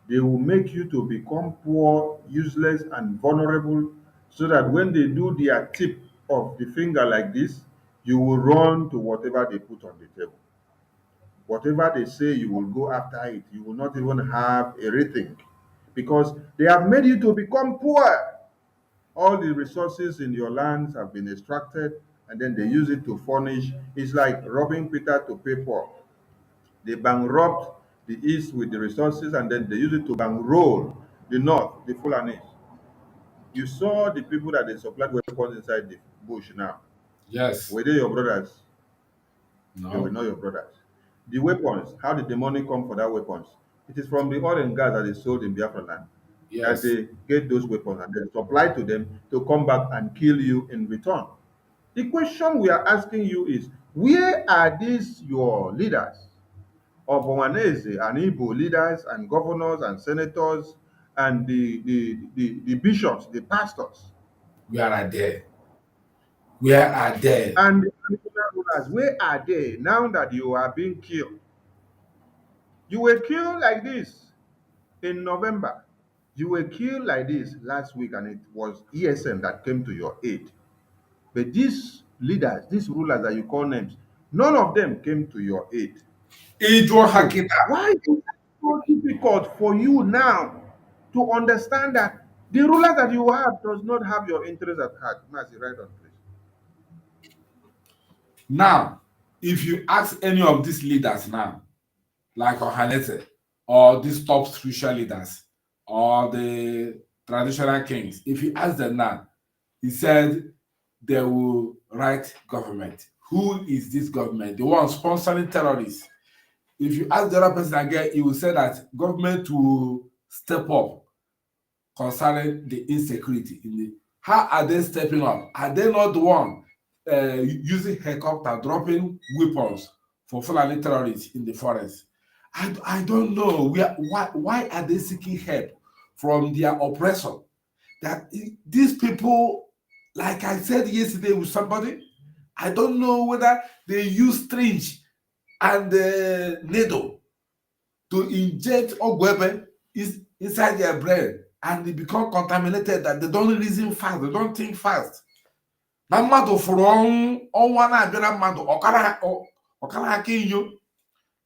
they will make you to become poor, useless, and vulnerable, so that when they do their tip of the finger like this, you will run to whatever they put on the table. Whatever they say, you will go after it. You will not even have a rethink, because they have made you to become poor. All the resources in your lands have been extracted, and then they use it to furnish. It's like robbing Peter to pay Paul. They bankrupt the East with the resources, and then they use it to bankroll the North, the Fulanis. You saw the people that they supplied weapons inside the bush now. Yes. Were they your brothers? No. They were not your brothers. The weapons, how did the money come for that weapons? It is from the oil and gas that they sold in Biafra land. Yes. That they get those weapons and then supply to them to come back and kill you in return. The question we are asking you is, where are these your leaders of Owanese and Igbo leaders and governors and senators and the bishops, the pastors? Where are they? Where are they? And the traditional rulers, where are they now that you are being killed? You were killed like this in November. You were killed like this last week, and it was ESM that came to your aid. But these leaders, these rulers that you call names, none of them came to your aid. So why is it so difficult for you now to understand that the ruler that you have does not have your interest at heart? Mercy, right on, please. Now, if you ask any of these leaders now, like Ohanese, or these top spiritual leaders, or the traditional kings, if you ask them now, he said they will write government. Who is this government? The one sponsoring terrorists. If you ask the other person again, he will say that government will step up concerning the insecurity. How are they stepping up? Are they not the one using helicopter, dropping weapons for Fulani terrorists in the forest? I don't know. Why are they seeking help from their oppressor? That these people, like I said yesterday with somebody, I don't know whether they use syringe and needle to inject ogwebe inside their brain, and they become contaminated, that they don't reason fast, they don't think fast. Na mmadụ fụrụ ọnwa na-abịara mmadụ ọkara aka inyo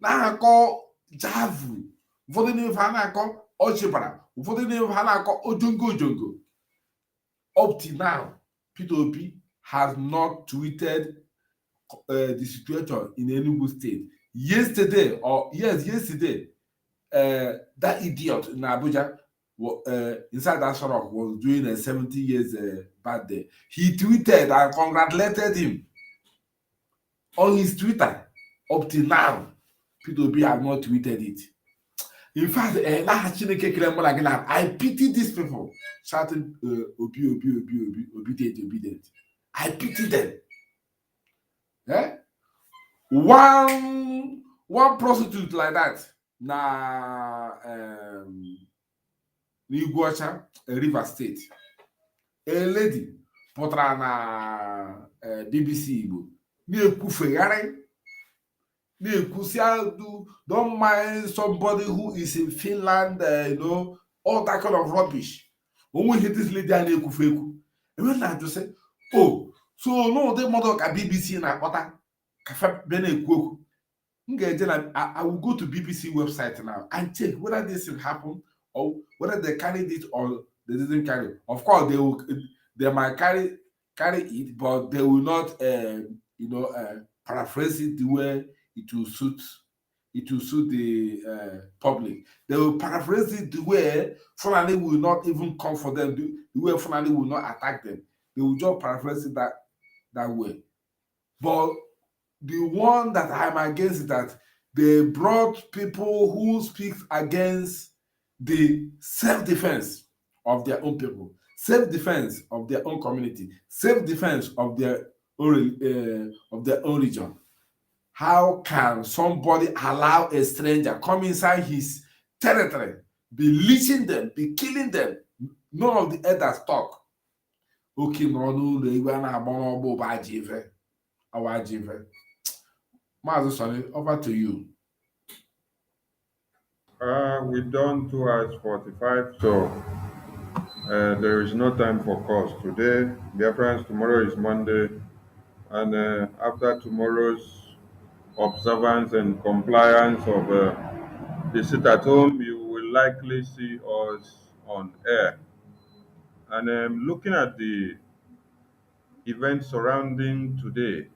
na-akọ javu, ụfọdụ n'ime ha na-akọ ọchịbara, ụfọdụ n'ime ha na-akọ ojongo. Up till now, Peter Obi has not tweeted the situation in Enugu State. Yesterday, that idiot in Abuja, inside that shop, was doing a 70 years birthday. He tweeted and congratulated him on his Twitter. Up till now, Peter Obi has not tweeted it. In fact, I pity these people shouting obedient. I pity them. Eh? One prostitute like that na Iguacha, River State. A lady pụtara na BBC Igbo don't mind somebody who is in Finland, all that kind of rubbish. When we hit this lady and when I just say, oh, so no, they mother at BBC na water cafe I will go to BBC website now and check whether this will happen or whether they carried it or they didn't carry it. Of course, they might carry it, but they will not, paraphrase it the way it will suit the public. They will paraphrase it the way Fulani will not even come for them, the way Fulani will not attack them. They will just paraphrase it that way. But the one that I'm against is that they brought people who speak against the self-defense of their own people, self-defense of their own community, self-defense of their own region. How can somebody allow a stranger come inside his territory, be leeching them, be killing them? None of the elders talk. Okay, our Jive. Master Sonny, over to you. We've done 2 hours 45, so there is no time for calls today. Biafrans, tomorrow is Monday, and after tomorrow's observance and compliance of the sit at home, you will likely see us on air. And looking at the events surrounding today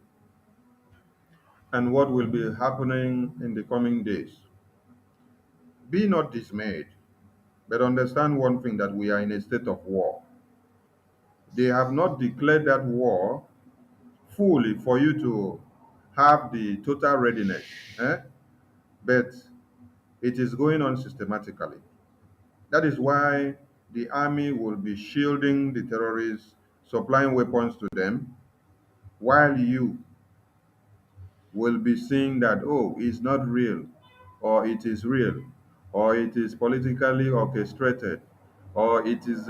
and what will be happening in the coming days, be not dismayed, but understand one thing, that we are in a state of war. They have not declared that war fully for you to have the total readiness, but it is going on systematically. That is why the army will be shielding the terrorists, supplying weapons to them, while you will be seeing that, oh, it's not real, or it is real, or it is politically orchestrated, or it is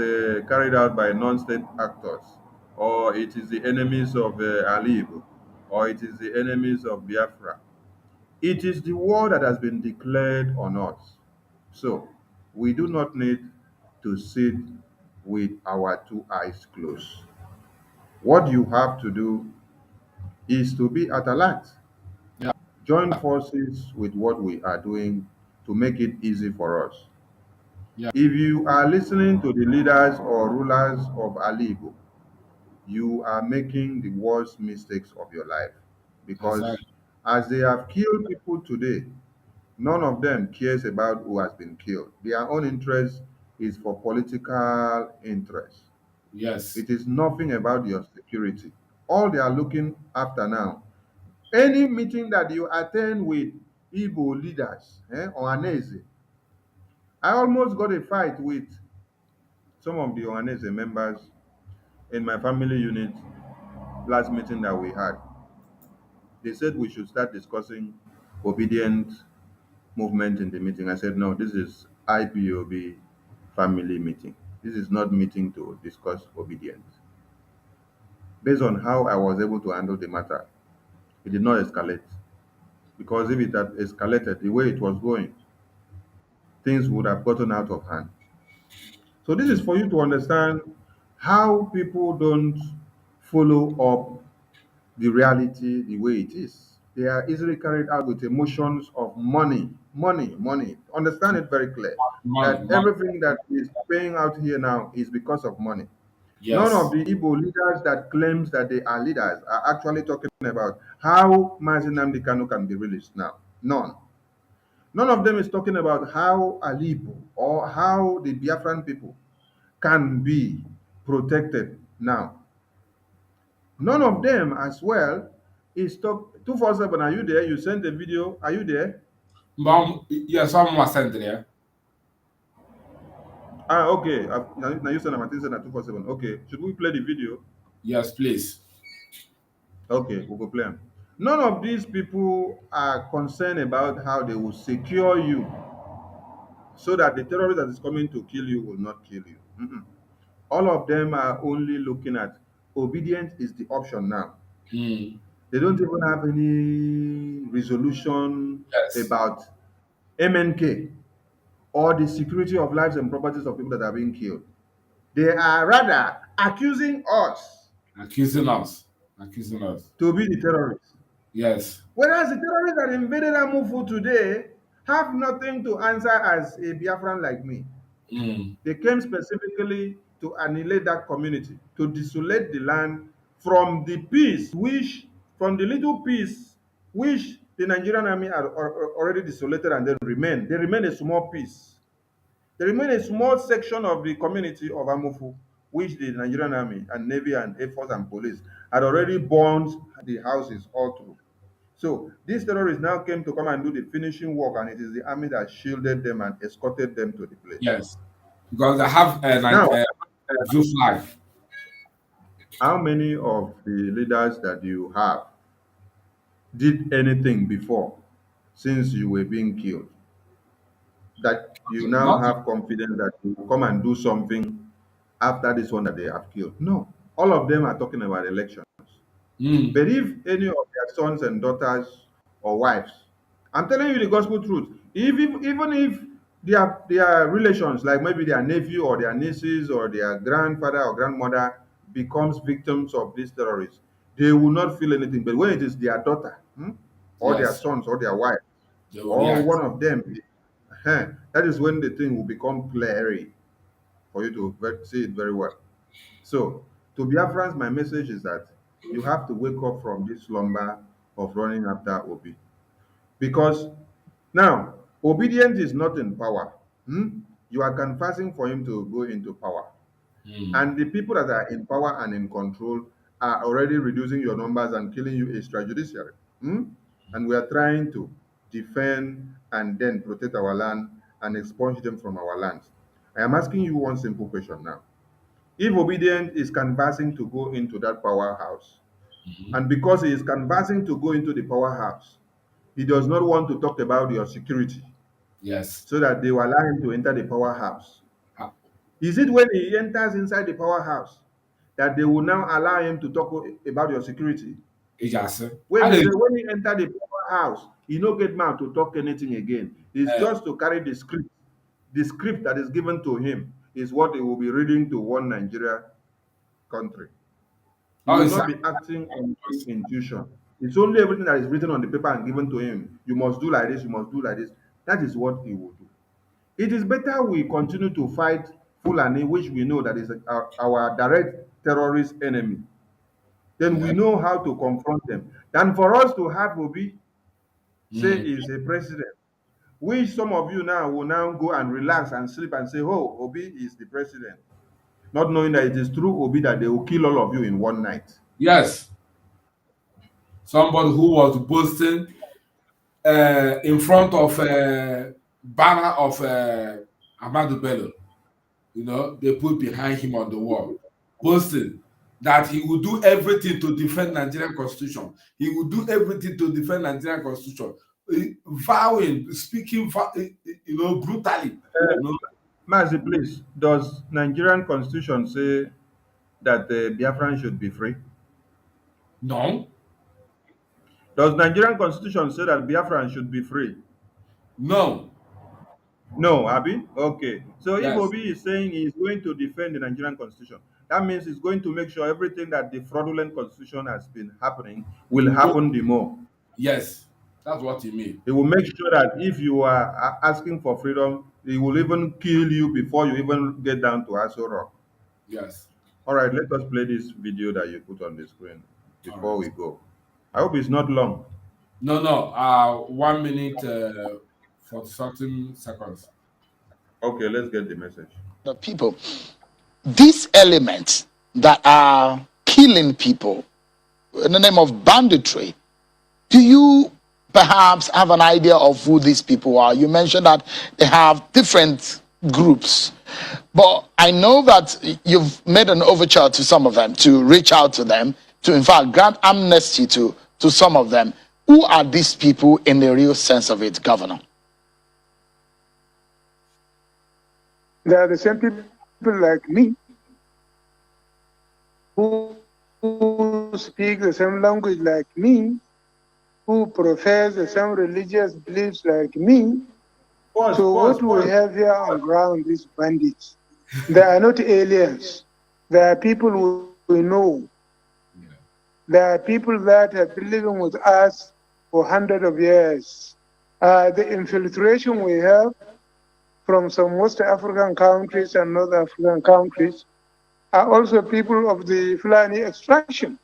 carried out by non-state actors, or it is the enemies of Alib, or it is the enemies of Biafra. It is the war that has been declared on us. So we do not need to sit with our 2 eyes closed. What you have to do is to be at alert. Yeah. Join forces with what we are doing to make it easy for us. Yeah. If you are listening to the leaders or rulers of Alibo, you are making the worst mistakes of your life, because Exactly. as they have killed people today, none of them cares about who has been killed. Their own interest is for political interest. Yes. It is nothing about your security. All they are looking after now, any meeting that you attend with Igbo leaders or Anese, I almost got a fight with some of the Ohanese members in my family unit last meeting that we had. They said we should start discussing obedient movement in the meeting. I said, no, this is IPOB family meeting. This is not meeting to discuss obedience. Based on how I was able to handle the matter, it did not escalate. Because if it had escalated the way it was going, things would have gotten out of hand. So this is for you to understand how people don't follow up the reality the way it is. They are easily carried out with emotions of money, money, money. Understand it very clear that Money. everything that is paying out here now is because of money. None Yes. of the Igbo leaders that claims that they are leaders are actually talking about how Mazi Nnamdi Kanu can be released now. None. None of them is talking about how Alibo or how the Biafran people can be protected now. None of them as well is talk 247. Are you there? You sent a video. Are you there? Yes, I'm sent there. Okay. Now you send a Martin send at 247. Okay. Should we play the video? Yes, please. Okay, we'll go play them. None of these people are concerned about how they will secure you so that the terrorist that is coming to kill you will not kill you. All of them are only looking at obedience is the option now. They don't even have any resolution Yes. about MNK or the security of lives and properties of people that are being killed. They are rather accusing us Accusing us to be the terrorists. Yes. Whereas the terrorists that invaded Amufu today have nothing to answer as a Biafran like me. They came specifically to annihilate that community, to desolate the land from the peace, from the little peace, which the Nigerian army had already desolated and then remained. They remain a small piece. They remain a small section of the community of Amufu, which the Nigerian army and navy and air force and police had already burned the houses all through. So these terrorists now came to come and do the finishing work, and it is the army that shielded them and escorted them to the place. Yes, because I have Now, Zeus life. how many of the leaders that you have did anything before since you were being killed that you now have confidence that you will come and do something after this one that they have killed? No. All of them are talking about elections. But if any of their sons and daughters or wives, I'm telling you the gospel truth, even if their relations, like maybe their nephew or their nieces or their grandfather or grandmother becomes victims of these terrorists, they will not feel anything. But when it is their daughter, or their sons or their wife, or one of them, that is when the thing will become clear for you to see it very well. So, to Biafrans, my message is that you have to wake up from this slumber of running after Obi. Because now, obedience is not in power. You are canvassing for him to go into power. And the people that are in power and in control are already reducing your numbers and killing you extrajudicially. And we are trying to defend and then protect our land and expunge them from our lands. I am asking you one simple question now. If Obedient is canvassing to go into that powerhouse, and because he is canvassing to go into the powerhouse, he does not want to talk about your security. Yes. So that they will allow him to enter the powerhouse. Is it when he enters inside the powerhouse that they will now allow him to talk about your security? Yes. When he enter the powerhouse, he no get mouth to talk anything again. It's just to carry the script. The script that is given to him is what he will be reading to one Nigeria country. He will not be acting on his intuition. It's only everything that is written on the paper and given to him. You must do like this, you must do like this. That is what he will do. It is better we continue to fight Fulani, which we know that is our direct terrorist enemy. Then we know how to confront them. Than for us to have Obi say he's a president, which some of you now will now go and relax and sleep and say, oh, Obi is the president. Not knowing that it is through Obi that they will kill all of you in one night. Yes. Somebody who was boasting in front of a banner of Ahmadu Bello. You know, they put behind him on the wall, boasting that he would do everything to defend Nigerian constitution. He would do everything to defend Nigerian constitution. Vowing, speaking, brutally. Mazi, please, does Nigerian constitution say that the Biafran should be free? No. Does Nigerian constitution say that Biafran should be free? No. No, Abi? Okay. So Yes. if Obi is saying he is going to defend the Nigerian constitution, that means he's going to make sure everything that the fraudulent constitution has been happening will happen the more. Yes, that's what he means. He will make sure that if you are asking for freedom, he will even kill you before you even get down to Aso Rock. Yes. All right, let us play this video that you put on the screen before we go. I hope it's not long. No. 1 minute for 13 seconds. Okay, let's get the message. The people, these elements that are killing people in the name of banditry, do you perhaps have an idea of who these people are? You mentioned that they have different groups, but I know that you've made an overture to some of them to reach out to them, to in fact grant amnesty to some of them. Who are these people in the real sense of it, Governor? They are the same people like me who speak the same language like me, who profess the same religious beliefs like me. So what we have here on ground is bandits. They are not aliens. They are people we know. They are people that have been living with us for hundreds of years. The infiltration we have from some West African countries and North African countries are also people of the Fulani extraction.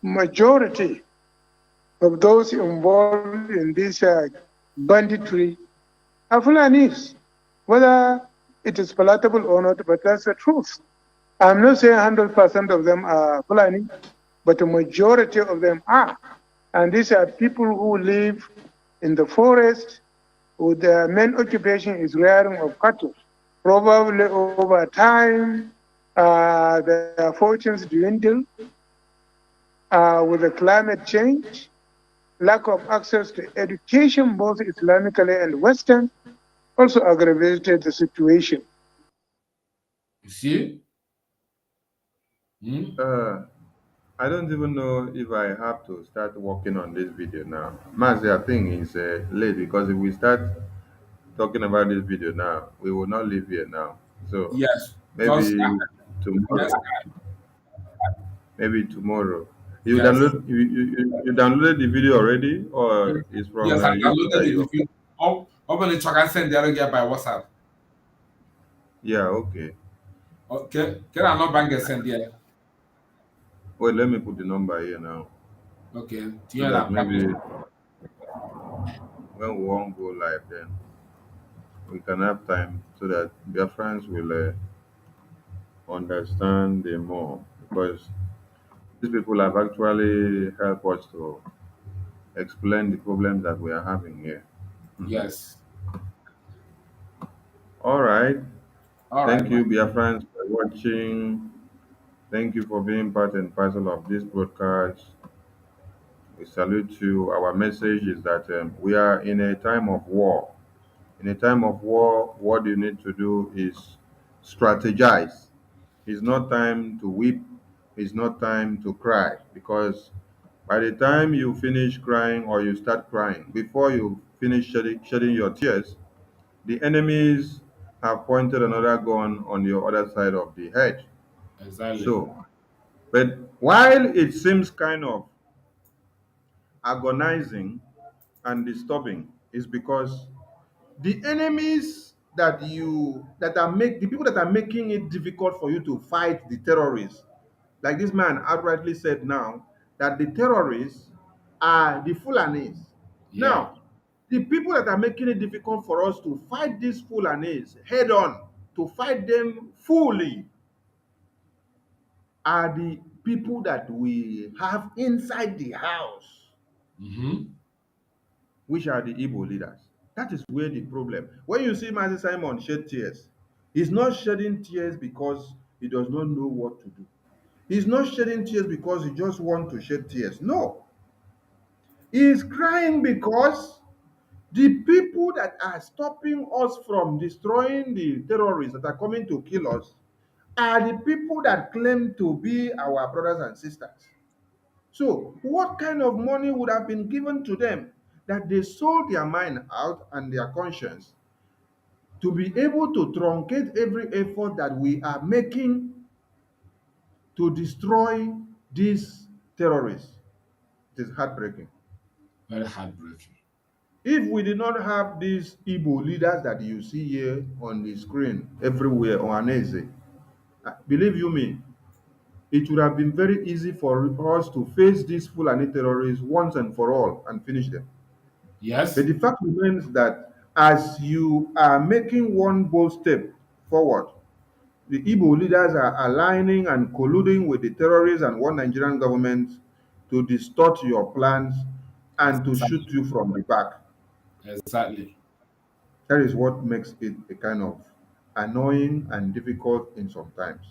Majority of those involved in this banditry are Fulanis, whether it is palatable or not, but that's the truth. I'm not saying 100% of them are Fulani, but the majority of them are. And these are people who live in the forest, with their main occupation is rearing of cattle. Probably over time, their fortunes dwindle with the climate change, lack of access to education, both Islamically and Western, also aggravated the situation. You see? I don't even know if I have to start working on this video now. Mazi, I think it's late because if we start talking about this video now, we will not leave here now. So Yes. maybe Next tomorrow. time. Maybe tomorrow. You Yes. you downloaded the video already, or it's from Yes, I YouTube that downloaded you? the video. Open the truck and send the other guy by WhatsApp. Yeah. Okay. Okay. Can I not bank and send there? Wait, let me put the number here now. Okay. So that maybe when we won't go live, then we can have time so that their friends will understand them more, because these people have actually helped us to explain the problems that we are having here. Yes. All right. All Thank right, you, man. Biafrans, for watching. Thank you for being part and parcel of this broadcast. We salute you. Our message is that we are in a time of war. In a time of war, what you need to do is strategize. It's not time to weep. It's not time to cry, because by the time you finish crying or you start crying, before you finish shedding your tears, the enemies have pointed another gun on your other side of the hedge. Exactly. So, but while it seems kind of agonizing and disturbing, is because the enemies the people that are making it difficult for you to fight the terrorists, like this man outrightly said now, that the terrorists are the Fulanis. Yeah. Now, the people that are making it difficult for us to fight these Fulanis head on, to fight them fully, are the people that we have inside the house, which are the Igbo leaders. That is where the problem. When you see Mazi Simon shed tears, he's not shedding tears because he does not know what to do. He's not shedding tears because he just wants to shed tears. No. He is crying because the people that are stopping us from destroying the terrorists that are coming to kill us are the people that claim to be our brothers and sisters. So, what kind of money would have been given to them that they sold their mind out and their conscience to be able to truncate every effort that we are making to destroy these terrorists? It is heartbreaking. Very heartbreaking. If we did not have these Igbo leaders that you see here on the screen everywhere on Anese, believe you me, it would have been very easy for us to face these Fulani terrorists once and for all and finish them. Yes. But the fact remains that as you are making one bold step forward, the Igbo leaders are aligning and colluding with the terrorists and one Nigerian government to distort your plans and to shoot you from the back. Exactly. That is what makes it a kind of annoying and difficult in some times.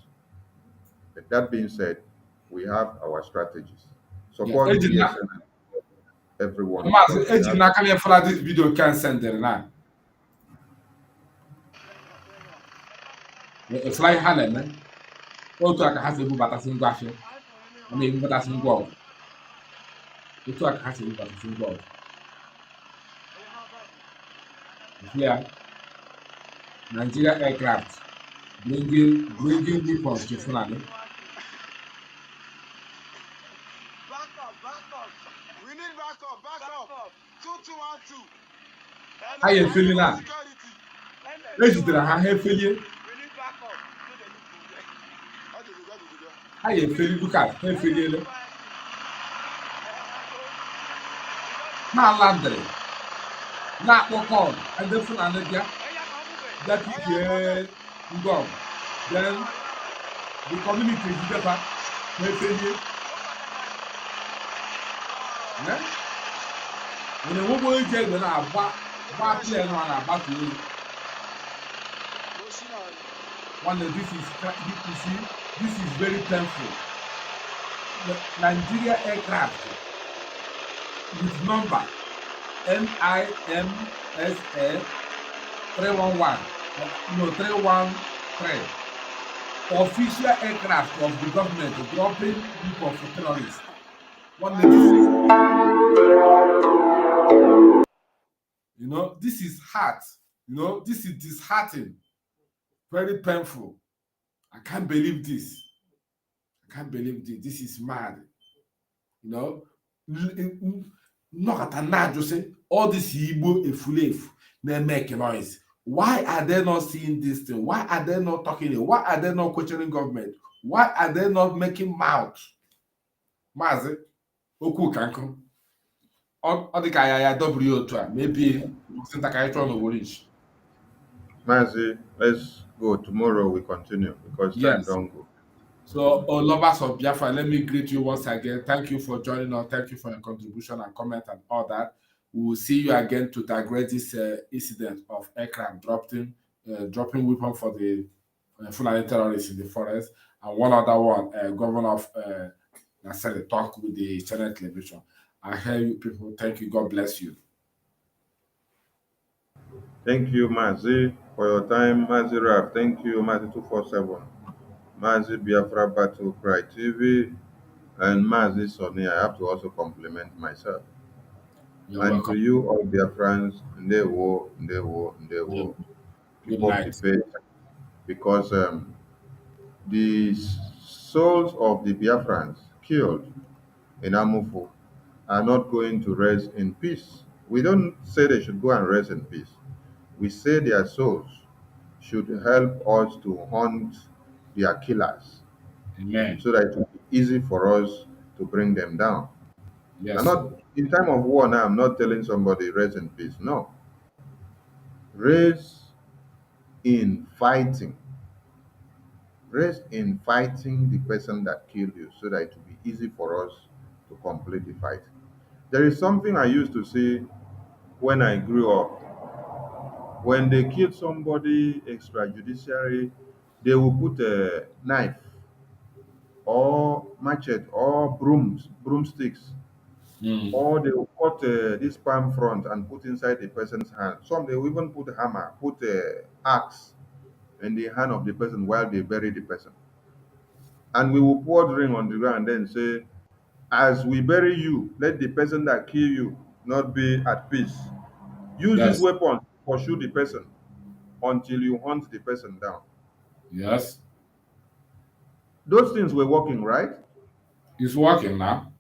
But that being said, we have our strategies. Support BSN and everyone. This video can send there now. Fly Hannah, man. Otu aka ha si ebubatasị ngwa afịa, ọ na-ebubatasị ngwa ọgụ. Otu aka ha si ebubatasị ngwa ọgụ. Here, Nigeria aircraft bringing weapons to Fulani. We need backup. 2212. How you feeling now? Ejidere ha ha efelie. Ha ya efeli duka ha efeliele. Na landrị. Na-akpọkọ ndị Fulani bịa pipie ngọm. Then the community jidefa ha efelie. When a woman is going to play on a battle, one of this is very painful. The Nigeria aircraft with number NIMSA 311, no 313, official aircraft of the government dropping people for terrorists. You know, this is hard. You know, this is disheartening. Very painful. I can't believe this. I can't believe this. This is mad. You know, all this Igbo efulef, they make noise. Why are they not seeing this thing? Why are they not talking? Why are they not questioning government? Why are they not making mouth? Mazi, Oku Kanko. All the guy W2, maybe Mazi, let's go. Tomorrow we continue because time don't go. So, lovers of Biafra, let me greet you once again. Thank you for joining us. Thank you for your contribution and comment and all that. We will see you again to digress this incident of aircraft dropping weapons for the Fulani terrorists in the forest. And one other one, Governor of Nasser talk with the channel television. I hear you people. Thank you. God bless you. Thank you, Mazi, for your time. Mazi Rap. Thank you, Mazi 247. Mazi Biafra Battle Cry TV. And Mazi Sonny. I have to also compliment myself. You're and welcome. to you, all Biafrans, they will keep up the faith because the souls of the Biafrans killed in Amufo are not going to rest in peace. We don't say they should go and rest in peace. We say their souls should help us to hunt their killers. Amen. So that it will be easy for us to bring them down. Yes. I'm not in time of war now. I'm not telling somebody rest in peace. No. Rest in fighting. Rest in fighting the person that killed you so that it will be easy for us to complete the fight. There is something I used to say when I grew up. When they kill somebody extrajudiciary, they will put a knife or machete or broomsticks, or they will cut this palm front and put inside the person's hand. Some they will even put a hammer, put a axe in the hand of the person while they bury the person. And we will pour drink on the ground and then say, as we bury you, let the person that kill you not be at peace. Use this weapon to pursue the person until you hunt the person down. Yes. Those things were working, right? It's working now.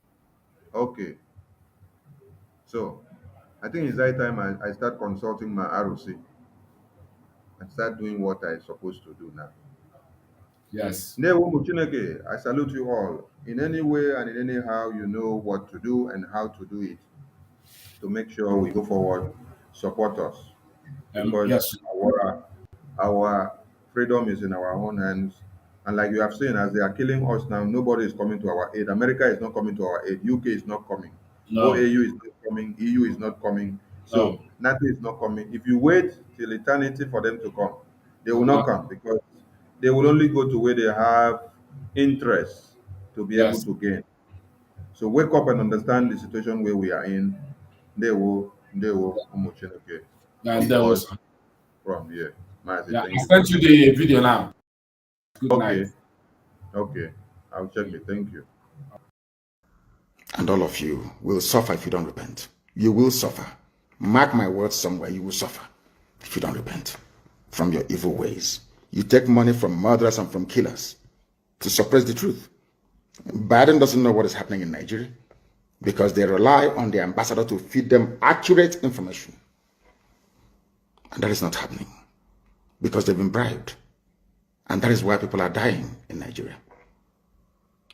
Okay. So, I think it's high time I start consulting my ROC and start doing what I'm supposed to do now. Yes. I salute you all. In any way and in any how, you know what to do and how to do it to make sure we go forward. Support us. Because yes. our freedom is in our own hands. And like you have seen, as they are killing us now, nobody is coming to our aid. America is not coming to our aid. UK is not coming. No. OAU is not coming. EU is not coming. So NATO is not coming. If you wait till eternity for them to come, they will not come because they will only go to where they have interest to be able to gain. So wake up and understand the situation where we are in. They will okay. And there was from here. I sent you the video now. Good night. Okay. I'll check it. Thank you. And all of you will suffer if you don't repent. You will suffer. Mark my words somewhere, you will suffer if you don't repent from your evil ways. You take money from murderers and from killers to suppress the truth. Biden doesn't know what is happening in Nigeria because they rely on the ambassador to feed them accurate information. And that is not happening. because they've been bribed. And that is why people are dying in Nigeria.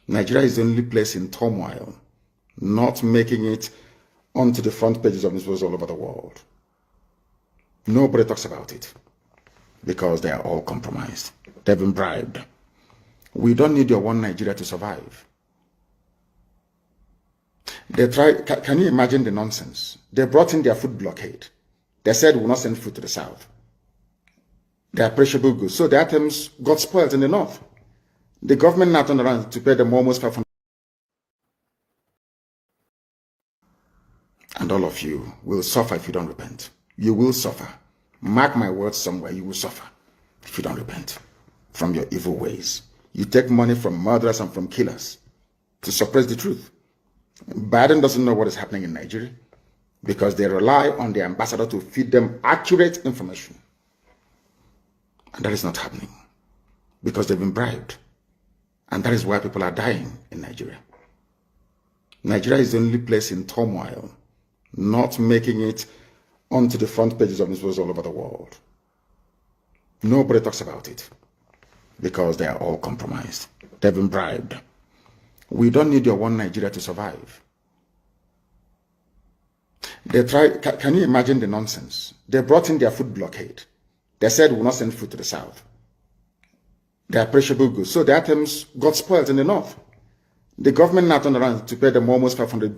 Nigeria is the only place in turmoil, not making it onto the front pages of newspapers all over the world. Nobody talks about it because they are all compromised. They've been bribed. We don't need your one Nigeria to survive. They tried, can you imagine the nonsense? They brought in their food blockade. They said we will not send food to the south. They are perishable goods. So the items got spoiled in the north. The government now turned around to pay them almost 500. And all of you will suffer if you don't repent. You will suffer. Mark my words somewhere, you will suffer if you don't repent from your evil ways. You take money from murderers and from killers to suppress the truth. Biden doesn't know what is happening in Nigeria because they rely on the ambassador to feed them accurate information. And that is not happening because they've been bribed. And that is why people are dying in Nigeria. Nigeria is the only place in turmoil, not making it onto the front pages of newspapers all over the world. Nobody talks about it because they are all compromised. They've been bribed. We don't need your one Nigeria to survive. They tried, can you imagine the nonsense? They brought in their food blockade. They said we will not send food to the south. They are perishable goods. So the items got spoiled in the north. The government now turned around to pay them almost 500 billion.